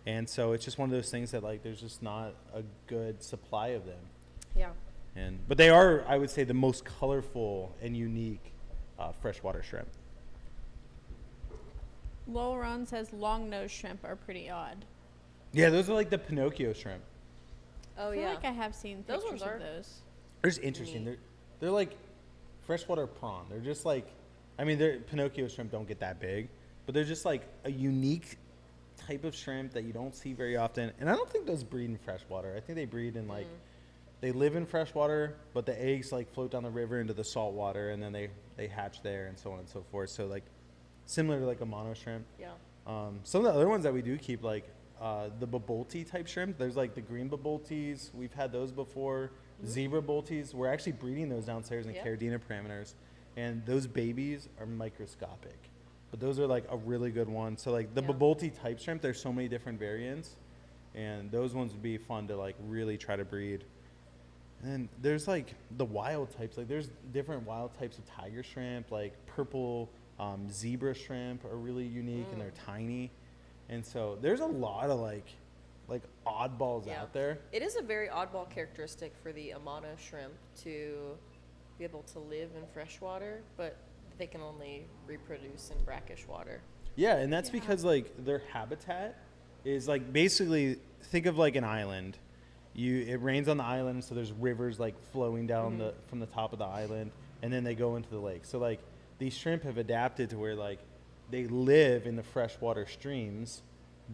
And so it's just one of those things that like there's just not a good supply of them. Yeah. But they are, I would say, the most colorful and unique freshwater shrimp. Lowell Run says long-nosed shrimp are pretty odd. Yeah, those are like the Pinocchio shrimp. Oh, I feel yeah. like I have seen Those pictures ones are. of those. They're just interesting. They're like freshwater prawn. They're just like, I mean, Pinocchio shrimp don't get that big, but they're just like a unique type of shrimp that you don't see very often. And I don't think those breed in freshwater. I think they breed in like, they live in freshwater, but the eggs like float down the river into the salt water, and then they hatch there and so on and so forth. So like similar to like a mono shrimp. Yeah. Some of the other ones that we do keep, like the babolti type shrimp. There's like the green baboltis. We've had those before. Zebra bolties. We're actually breeding those downstairs in Caridina parameters, and those babies are microscopic. But those are like a really good one. So like the babolti type shrimp, there's so many different variants, and those ones would be fun to like really try to breed. And there's like the wild types. Like there's different wild types of tiger shrimp, like purple zebra shrimp are really unique, and they're tiny. And so there's a lot of like oddballs out there. It is a very oddball characteristic for the Amana shrimp to be able to live in freshwater, but they can only reproduce in brackish water. Yeah, and that's because like their habitat is like basically think of like an island. It rains on the island, so there's rivers like flowing down from the top of the island, and then they go into the lake. So like these shrimp have adapted to where like they live in the freshwater streams,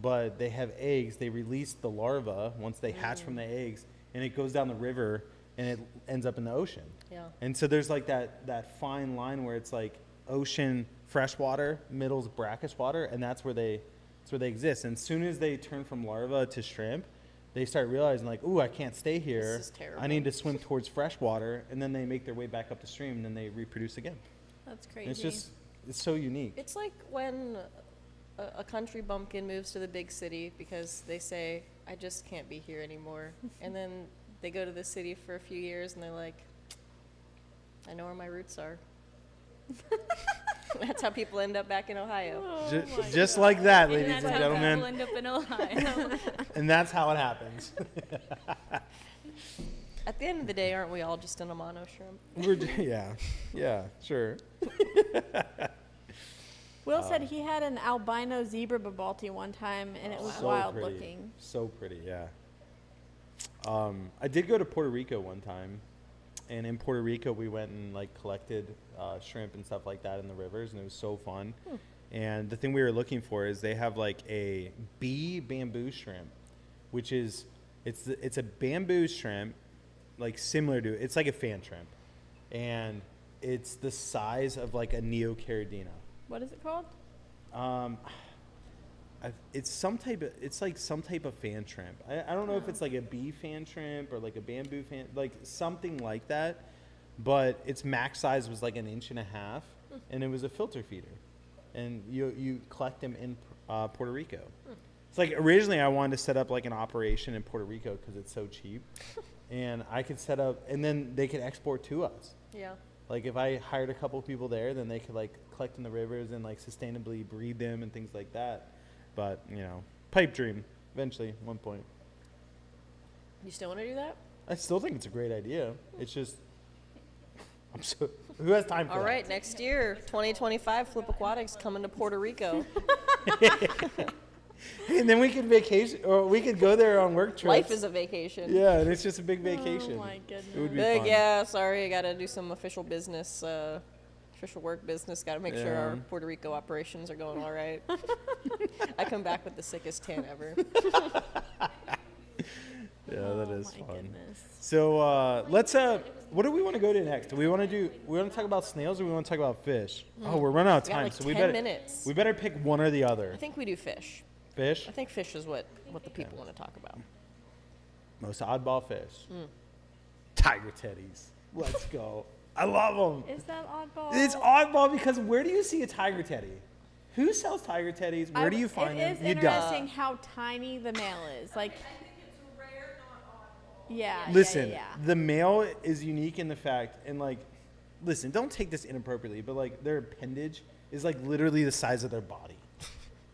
but they have eggs. They release the larva once they hatch from the eggs, and it goes down the river and it ends up in the ocean. Yeah. And so there's like that fine line where it's like ocean freshwater, middle's brackish water, and that's where they It's where they exist. And as soon as they turn from larva to shrimp, they start realizing like, ooh, I can't stay here. This is terrible. I need to swim towards fresh water. And then they make their way back up the stream, and then they reproduce again. That's And crazy. it's so unique. It's like when a country bumpkin moves to the big city because they say, I just can't be here anymore. And then they go to the city for a few years and they're like, I know where my roots are. That's how people end up back in Ohio. Oh my Just God. like that, And ladies that's and how gentlemen. people end up in Ohio. And that's how it happens. At the end of the day, aren't we all just an Amano shrimp? Yeah, sure. Will said he had an albino zebra babalti one time, and it was So wild pretty. looking. So pretty, yeah. I did go to Puerto Rico one time, and in Puerto Rico we went and like collected shrimp and stuff like that in the rivers, and it was so fun. And the thing we were looking for is they have like a bee bamboo shrimp, which is it's a bamboo shrimp, like similar to it's like a fan shrimp, and it's the size of like a Neocaridina. What is it called? It's like some type of fan shrimp. I don't know if it's like a bee fan shrimp or like a bamboo fan, like something like that. But its max size was like 1.5 inches, and it was a filter feeder. And you collect them in Puerto Rico. It's like originally I wanted to set up like an operation in Puerto Rico because it's so cheap, and I could set up, and then they could export to us. Yeah. Like if I hired a couple people there, then they could like collect in the rivers and like sustainably breed them and things like that. But pipe dream eventually, at one point. You still want to do that? I still think it's a great idea. It's just, who has time for All that? right, next year, 2025, Flip Aquatics coming to Puerto Rico. And then we could vacation, or we could go there on work trips. Life is a vacation. Yeah, and it's just a big vacation. Oh my goodness. It would be Big, fun. yeah, sorry, I got to do some official business, official work business. Got to make sure our Yeah. Puerto Rico operations are going all right. I come back with the sickest tan ever. Yeah, that Oh is my fun. goodness. So let's what do we want to go to next? Do we want to talk about snails or we want to talk about fish? Oh, we're running out of We got time, like so 10 we better minutes. we better pick one or the other. I think we do fish. Fish, I think fish is what the people want to talk about. most oddball fish. Mm. Tiger teddies. Let's go. I love them. Is that oddball? It's oddball because where do you see a tiger teddy? Who sells tiger teddies? Where do you find them? It is You interesting how tiny the male is. Like, I think it's rare, not oddball. yeah. Listen, Yeah. the male is unique in the fact, and like, listen, don't take this inappropriately, but like their appendage is like literally the size of their body.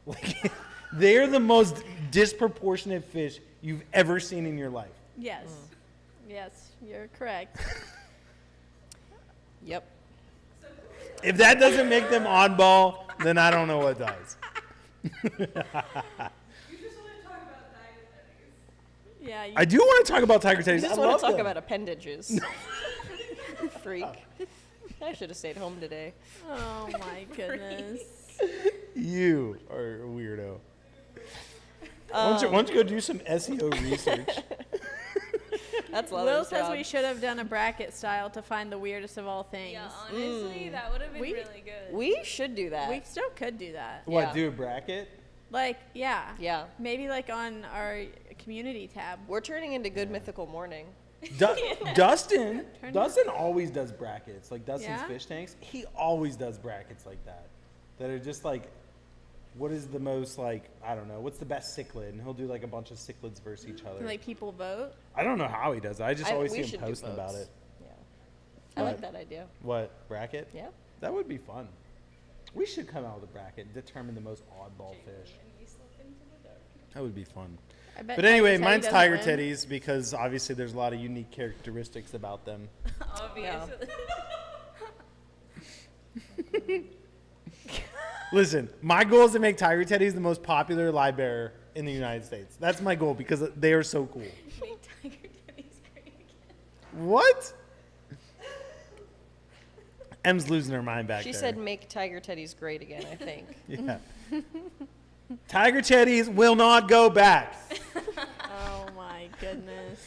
Like, they're the most disproportionate fish you've ever seen in your life. Yes. Yes, you're correct. Yep. If that doesn't make them oddball, then I don't know what does. You just want to talk about tiger teddies. Yeah. You, I do want to talk about tiger I teddies. just I want love to talk them. about appendages. Freak. I should have stayed home today. oh my goodness. You are a weirdo. Why don't you go do some SEO research? That's Will Leather's says job. we should have done a bracket style to find the weirdest of all things. Yeah, honestly, that would have been We- really good. We should do that. We still could do that. What, Yeah. do a bracket? Like, yeah. Yeah. Maybe like on our community tab. We're turning into Good Mythical Morning. Dustin Turn always does brackets. Like Dustin's Yeah? fish tanks, he always does brackets like that. That are just like, what is the most like, I don't know, what's the best cichlid? And he'll do like a bunch of cichlids versus each other. Like people vote. I don't know how he does it. I just always we see him should do posting about votes. it. Yeah. I like What? that idea. What, bracket? Yeah. That would be fun. We should come out with a bracket and determine the most oddball fish. That would be fun. I bet But anyway, Tiger Teddy mine's doesn't tiger win. teddies because obviously there's a lot of unique characteristics about them. Obviously. Listen, my goal is to make tiger teddies the most popular live bearer in the United States. That's my goal because they are so cool. Make tiger teddies great again. What? Em's losing her mind back She there. said make tiger teddies great again, I think. Yeah. Tiger teddies will not go back. Oh my goodness.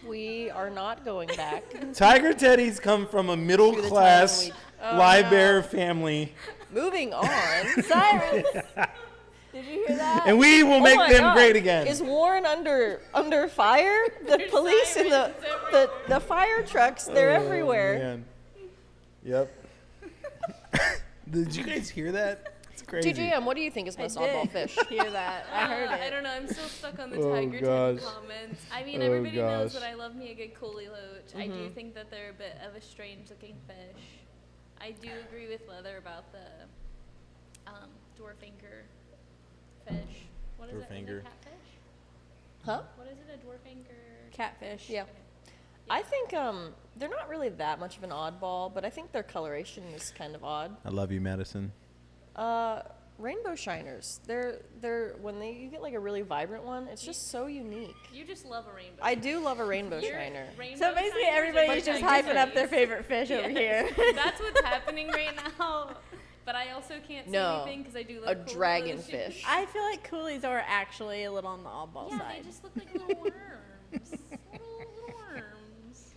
We are not going back. Tiger teddies come from a middle Through the class time Oh, live no. bearer family. Moving on. Cyrus. Did you hear that? And we will make my them God. great again. Is Warren under fire? The There's police and sirens the fire trucks, they're Oh, everywhere. man. Yep. Did you guys hear that? It's crazy. TJM, what do you think is I most did oddball fish? hear that. I heard I it. don't know. I'm still stuck on the Oh, tiger gosh. type comments. I mean, Oh, everybody knows gosh. that I love me a good coolie loach. I Mm-hmm. do think that they're a bit of a strange looking fish. I do agree with Leather about the dwarf anchor fish. What is Dwarf it? Is anchor. it catfish? Huh? What is it? A dwarf anchor? Catfish. Yeah. I think they're not really that much of an oddball, but I think their coloration is kind of odd. I love you, Madison. Rainbow shiners. They're when you get like a really vibrant one, it's just so unique. You just love a rainbow. I do love a rainbow You're- shiner. rainbow So basically, shiners are everybody's just tiger hyping up their fish. favorite fish over here. That's what's happening right now. But I also can't say No, anything because I do love a cool dragonfish. I feel like coolies are actually a little on the oddball Yeah, side. they just look like little worms. little worms.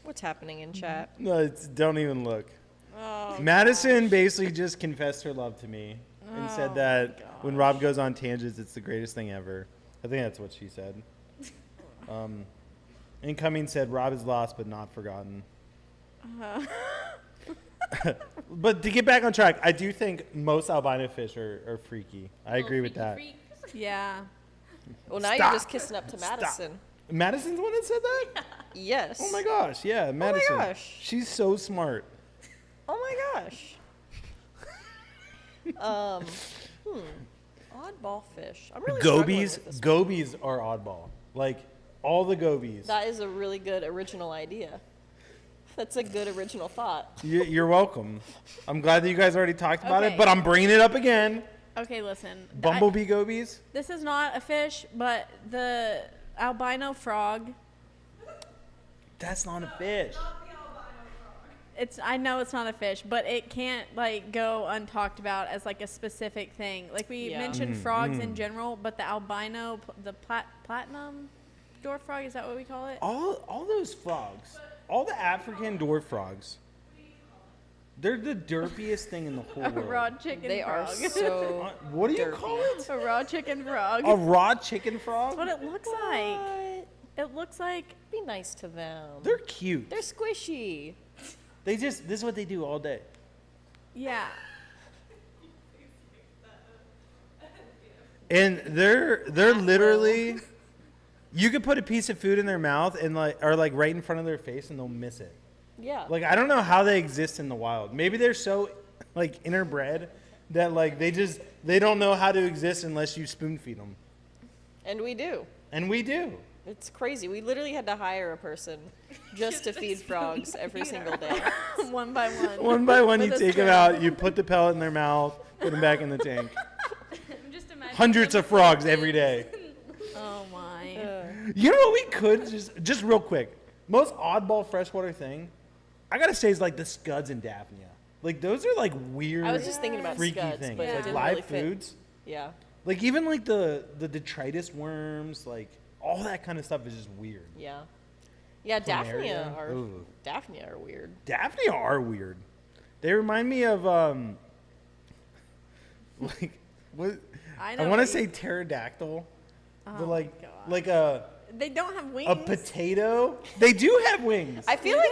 What's happening in chat? No, don't even look. Oh, Madison basically just confessed her love to me and Oh, said that when Rob goes on tangents, it's the greatest thing ever. I think that's what she said. Incoming said, Rob is lost but not forgotten. But to get back on track, I do think most albino fish are freaky. I agree with that. yeah. Well, now Stop. you're just kissing up to Madison. Madison's the one that said that? Yes. Oh my gosh, yeah, Madison. gosh. She's so smart. Oh my gosh. Oddball fish. I'm really struggling Gobies, with this. gobies are oddball. Like all the gobies. That is a really good original idea. That's a good original thought. You're welcome. I'm glad that you guys already talked about Okay. it, but I'm bringing it up again. Okay, listen. Bumblebee gobies. This is not a fish, but the albino frog. That's not a fish. I know it's not a fish, but it can't like go untalked about as like a specific thing. Like we Yeah. mentioned frogs in general, but the albino, the platinum dwarf frog, is that what we call it? All those frogs, all the African dwarf frogs, they're the derpiest thing in the whole A world. raw chicken They are frog. so. What do you derpy. call it? A raw chicken frog. A raw chicken frog? That's what it looks like. What? It looks like Be nice to them. They're cute. They're squishy. This is what they do all day. yeah. And they're literally, you could put a piece of food in their mouth and or right in front of their face and they'll miss it. Yeah. Like I don't know how they exist in the wild. Maybe they're so like interbred that like they don't know how to exist unless you spoon feed them. And we do. And we do. It's crazy. We literally had to hire a person just to feed frogs every single day. One by one. One by one, you With a take them straw. out, you put the pellet in their mouth, put them back in the tank. I'm just imagining Hundreds them of frogs every day. Oh my. You know what we could just real quick? Most oddball freshwater thing, I gotta say, is like the scuds and Daphnia. Like those are like weird, I was just thinking about freaky scuds, things. but it Like didn't live really fit. foods. Yeah. Like even like the detritus worms, like all that kind of stuff is just weird. Yeah. Yeah, Daphnia Planaria. Ooh. are weird. Daphnia are weird. They remind me of like what I know want to what say pterodactyl, Oh but my God. like a They don't have wings. potato. They do have wings. I feel like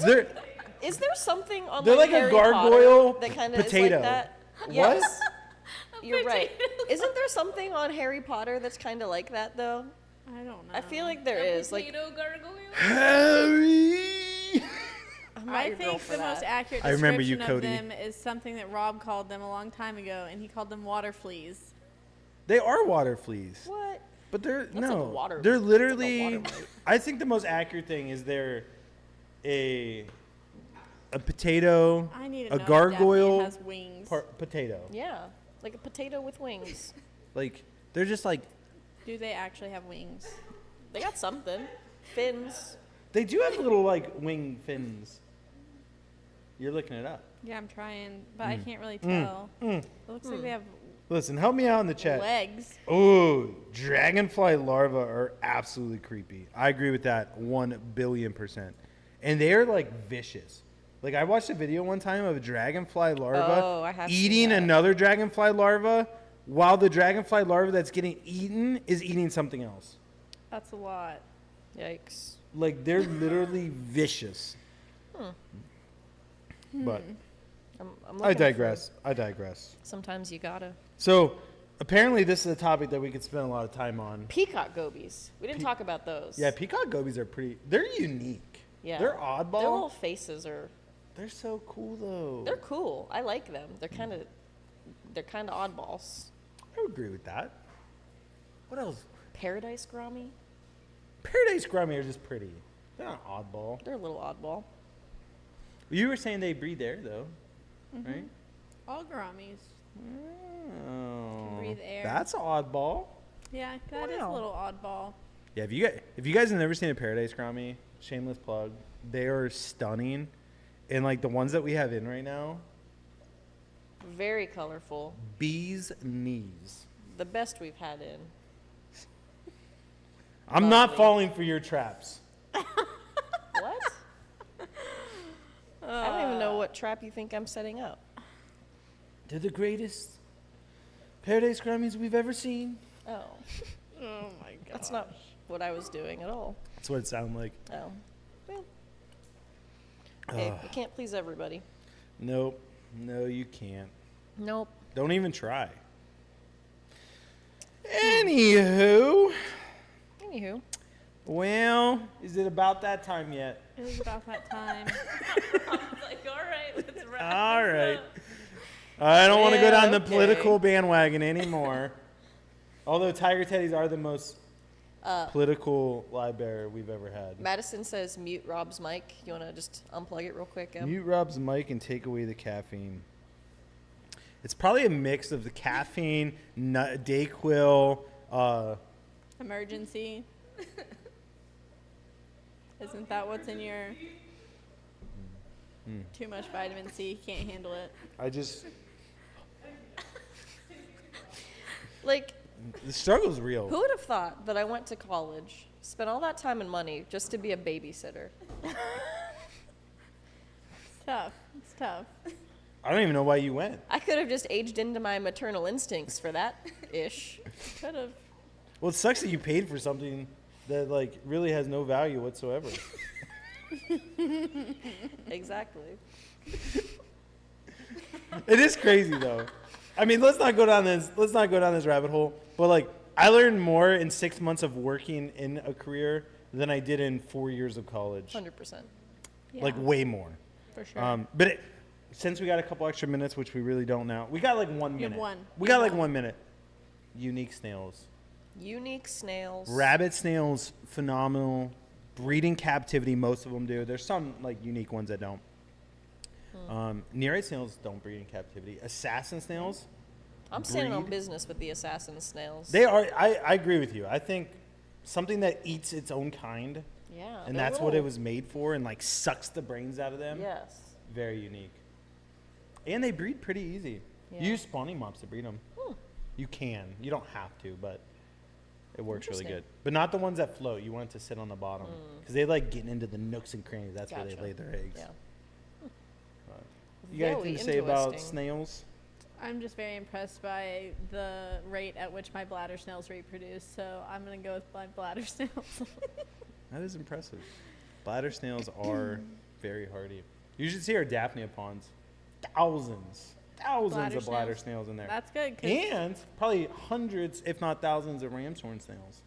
They're is there something on they're like a Harry gargoyle Potter that kind of potato. is like that? What? Yes. You're right. potato. Isn't there something on Harry Potter that's kind of like that though? I don't know. I feel like there a is. Like potato gargoyle. Harry. I'm not I your girl think for the most that. accurate I remember you, description of Cody. them is something that Rob called them a long time ago, and he called them water fleas. They are water fleas, What? but they're That's like no. water- They're that's like a literally. water mite. I think the most accurate thing is they're a potato, I need to a know if gargoyle Daphnia has wings. potato. Yeah, like a potato with wings. Like they're just like Do they actually have wings? They got something. Fins. they do have little like wing fins. You're looking it up. Yeah, I'm trying, but I can't really tell. It looks like they have Listen, help me out in the chat. legs. Oh, dragonfly larvae are absolutely creepy. I agree with that 1,000,000,000%. And they are like vicious. Like I watched a video one time of a dragonfly larva Oh, I have seen eating that. another dragonfly larva while the dragonfly larva that's getting eaten is eating something else. That's a lot. Yikes. Like, they're literally vicious. But I'm I looking digress. I digress. for- sometimes you gotta. So, apparently this is a topic that we could spend a lot of time on. Peacock gobies. We didn't talk about those. Yeah, peacock gobies are they're unique. Yeah. They're Their oddball. little faces are. They're so cool, though. They're cool. I like them. They're kind of oddballs. I would agree with that. What else? Paradise Grommy. Paradise Grummy are just pretty. They're not oddball. They're a little oddball. You were saying they breed there, though, right? All gouramis. Oh, breathe air. that's oddball. Yeah, that is a Wow. little oddball. Yeah, if you guys have never seen a Paradise Grummy, shameless plug, they are stunning, and like the ones that we have in right now, Very colorful. bees knees. The best we've had in. I'm not Lovely. falling for your traps. What? I don't even know what trap you think I'm setting up. They're the greatest Paradise Grummies we've ever seen. Oh, Oh my god. that's not what I was doing at all. That's what it sounded like. Oh. Well. Hey, Ugh. we can't please everybody. Nope. No, you can't. Nope. Don't even try. Anywho, Anywho. well, is it about that time yet? It was about that time. I was like, all right, let's wrap All this right. up. I don't want to go Yeah, down the okay. political bandwagon anymore. Although Tiger Teddies are the most political library we've ever had. Madison says mute Rob's mic. You want to just unplug it real quick? Mute Rob's mic and take away the caffeine. It's probably a mix of the caffeine, Dayquil. Emergency. Isn't that what's in your too much vitamin C? Can't handle it. I just Like, the struggle's real. who would have thought that I went to college, spent all that time and money just to be a babysitter? It's tough. It's tough. I don't even know why you went. I could have just aged into my maternal instincts for that ish. Could have. Well, it sucks that you paid for something that like really has no value whatsoever. Exactly. It is crazy though. I mean, let's not go down this rabbit hole. But like, I learned more in 6 months of working in a career than I did in 4 years of college. 100%. Yeah, Like way more. for sure. But since we got a couple extra minutes, which we really don't now, we got like 1 You minute. have one. We got like 1 minute. Unique snails. Unique snails. Rabbit snails, phenomenal. Breeding captivity, most of them do. There's some like unique ones that don't. Nereid snails don't breed in captivity. Assassin snails, I'm standing on breed. business with the assassin snails. they are. I agree with you. I think something that eats its own kind, Yeah. and they're that's what it little- was made for, and like sucks the brains out of them. Yes. Very unique. And they breed pretty easy. Yeah. You use spawning mops to breed them. Hmm. You can. You don't have to, but it works really Interesting. good. But not the ones that float. You want it to sit on the bottom because they like getting into the nooks and crannies. That's where Gotcha. they lay their eggs. Yeah. You got anything Very to say about interesting. snails? I'm just very impressed by the rate at which my bladder snails reproduce, so I'm gonna go with my bladder snails. That is impressive. Bladder snails are very hardy. You should see our Daphnia ponds. Thousands Bladder of bladder snails? snails in there. That's good. 'Cause And probably hundreds, if not thousands, of ram's horn snails.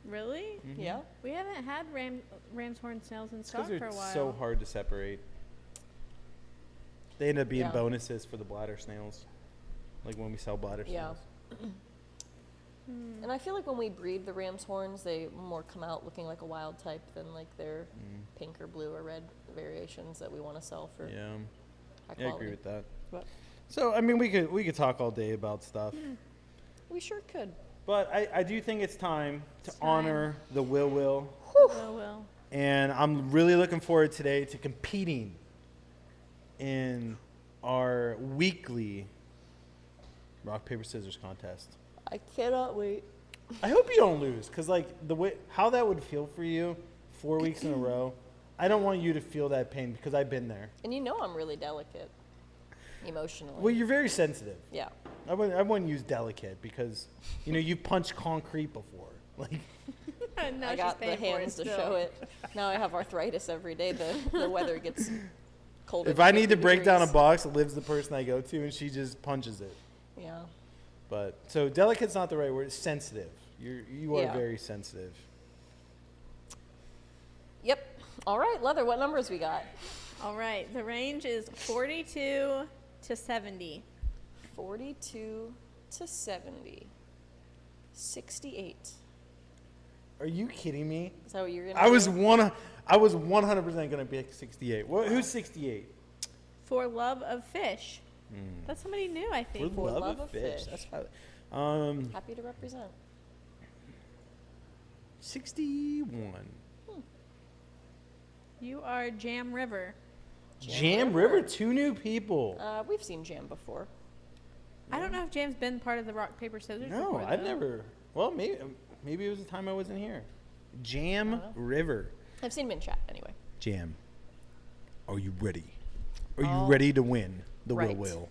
really, Yeah. we haven't had ram's horn snails in It's stock because for a they're while. so hard to separate. They end up being Yeah. bonuses for the bladder snails. Like when we sell bladder Yeah. snails. And I feel like when we breed the ram's horns, they more come out looking like a wild type than like their pink or blue or red variations that we want to sell for Yeah. high I quality. agree with that. But So I mean we could talk all day about stuff. we sure could. But I do think it's time to It's time. honor the Will. Will. And I'm really looking forward today to competing in our weekly rock, paper, scissors contest. I cannot wait. I hope you don't lose, because like the way how that would feel for you 4 weeks in a row, I don't want you to feel that pain because I've been there. And you know I'm really delicate emotionally. Well, you're very sensitive. Yeah. I wouldn't use delicate because, you've punched concrete before. Like, No, I she's got the paying for hands to still. show it. Now I have arthritis every day. The weather gets colder. if I need to than 50 break down a degrees. box, it lives the person I go to, and she just punches it. Yeah. But so delicate's not the right word. It's sensitive. You are Yeah. very sensitive. Yep. All right, Leather, what numbers we got? All right, the range is 42 to 70. 42 to 70. 68. Are you kidding me? Is that what you're going to I was 100% gonna pick 68. Who's 68? For love of fish. That's somebody new, I think. For love of fish. That's probably, Happy to represent. 61. You are Jam River. Jam River, 2 new people. We've seen Jam before. I don't know if Jam's been part of the rock, paper, scissors No, before, I've though. never. Well, maybe it was the time I wasn't here. Jam River. I've seen him in chat anyway. Jam. Are you ready? Are you All ready to win the right. Will?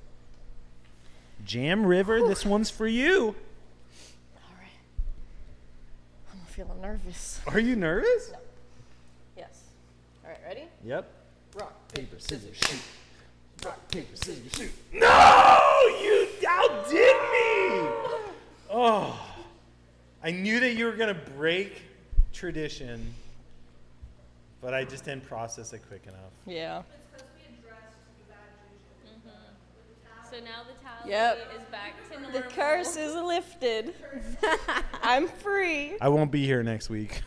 Jam River, this one's for you. All right. I'm feeling nervous. Are you nervous? No. Yes. All right, ready? Yep. Rock, Paper, scissors, shoot. Rock, paper, scissors, shoot. No! You outdid me! Oh. I knew that you were going to break tradition, but I just didn't process it quick enough. Yeah. It's because we addressed the bad juju with the towel. So now the tally Yep. is back to normal. The curse is lifted. I'm free. I won't be here next week.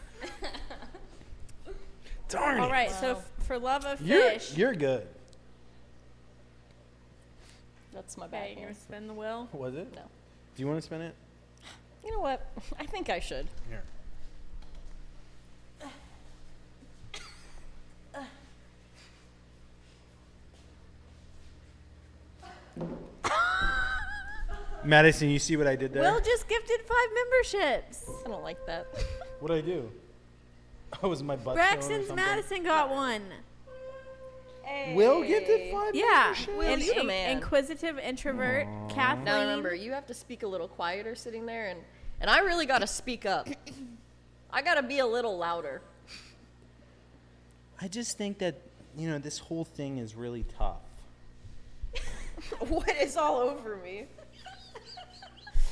Darn All it. right, so Wow. for love of You're, fish. you're good. That's my Okay, bad you're going hand. to spin the wheel. Was it? No. Do you want to spin it? You know what? I think I should. Here. Madison, you see what I did there? Will just gifted 5 memberships. I don't like that. What did I do? Oh, was my butt showing or Braxton's something? Madison got one. Will gifted 5 Yeah. memberships? Will, you the man. Inquisitive introvert, Kathleen. Now remember, you have to speak a little quieter sitting there, and I really got to speak up. I got to be a little louder. I just think that, this whole thing is really tough. What is all over me?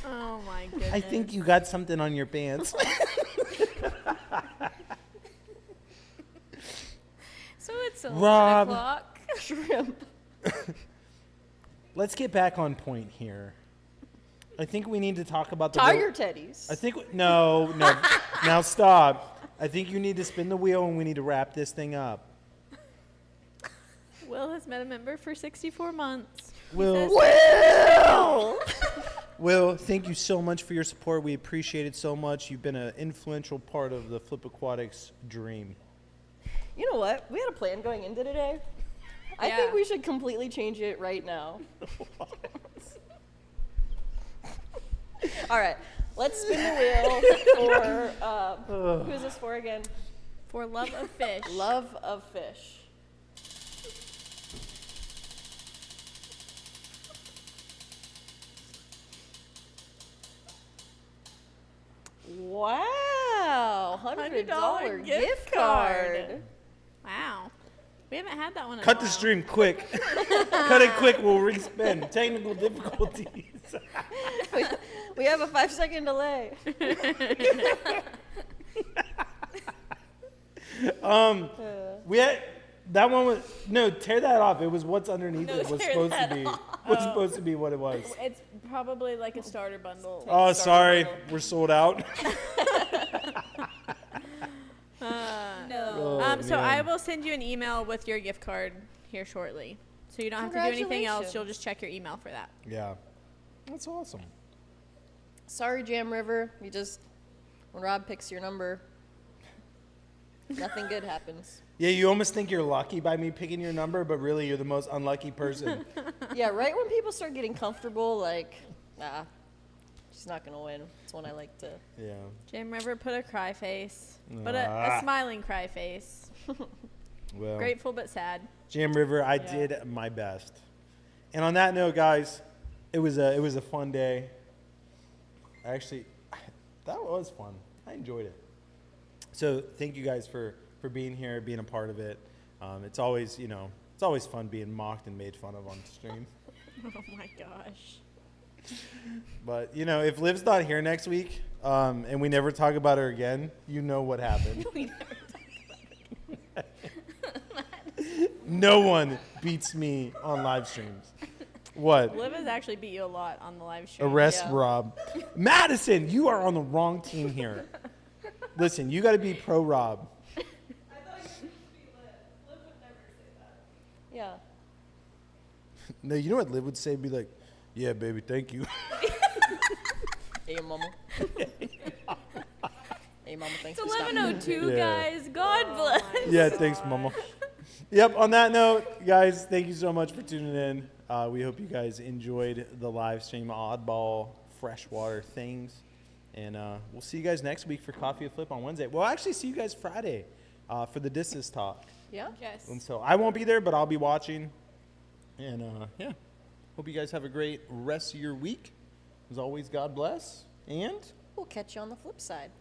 Oh my goodness. I think you got something on your pants. So it's 11 Rob. o'clock. Shrimp. Let's get back on point here. I think we need to talk about the Tiger teddies. I think no. Now stop. I think you need to spin the wheel and we need to wrap this thing up. Will has met a member for 64 months. Will, Will! Will, thank you so much for your support. We appreciate it so much. You've been an influential part of the Flip Aquatics dream. You know what? We had a plan going into today. I Yeah. think we should completely change it right now. All right, let's spin the wheel for, who's this for again? For love of fish. Love of fish. Wow, $100 gift card. Wow. We haven't had that one in a Cut the while. stream quick. Cut it quick. We'll respin. Technical difficulties. We have a 5-second delay. We had that one was no tear that off. It was what's underneath No, it was tear supposed to that be. Was supposed to be what it was. It's probably like a starter bundle. Oh, Sorry, sorry, bundle. we're sold out. No. So I man. will send you an email with your gift card here shortly. So you don't have to do anything else. You'll just check your email for that. Yeah, that's awesome. Sorry, Jam River. You just, when Rob picks your number, nothing good happens. Yeah, you almost think you're lucky by me picking your number, but really you're the most unlucky person. Yeah, right when people start getting comfortable, like, she's not going to win. It's when I like to. Yeah. Jam River put a cry face, but Ah. a smiling cry face. Well, Grateful but sad. Jam River, I did my best. And on that note, guys, it was a fun day. Actually, that was fun. I enjoyed it. So thank you guys for being here, being a part of it. It's always, it's always fun being mocked and made fun of on stream. Oh my gosh. But, if Liv's not here next week, and we never talk about her again, you know what happened. We never talk about it. No one beats me on live streams. What? Liv has actually beat you a lot on the live stream. Arrest Yeah. Rob. Madison, you are on the wrong team here. Listen, you got to be pro Rob. I thought you were supposed to be Liv. Liv would never say that. Yeah. No, you know what Liv would say? Be like, yeah, baby, thank you. Hey, mama. Hey, mama, thanks It's for stopping by. 11:02, Yeah. guys. God bless. Yeah, thanks, mama. Yep, on that note, guys, thank you so much for tuning in. We hope you guys enjoyed the live stream Oddball Freshwater things. And we'll see you guys next week for Coffee with Flip on Wednesday. We'll actually see you guys Friday for the Disses talk. Yeah? Yes. And so I won't be there, but I'll be watching. And yeah, hope you guys have a great rest of your week. As always, God bless. And We'll catch you on the flip side.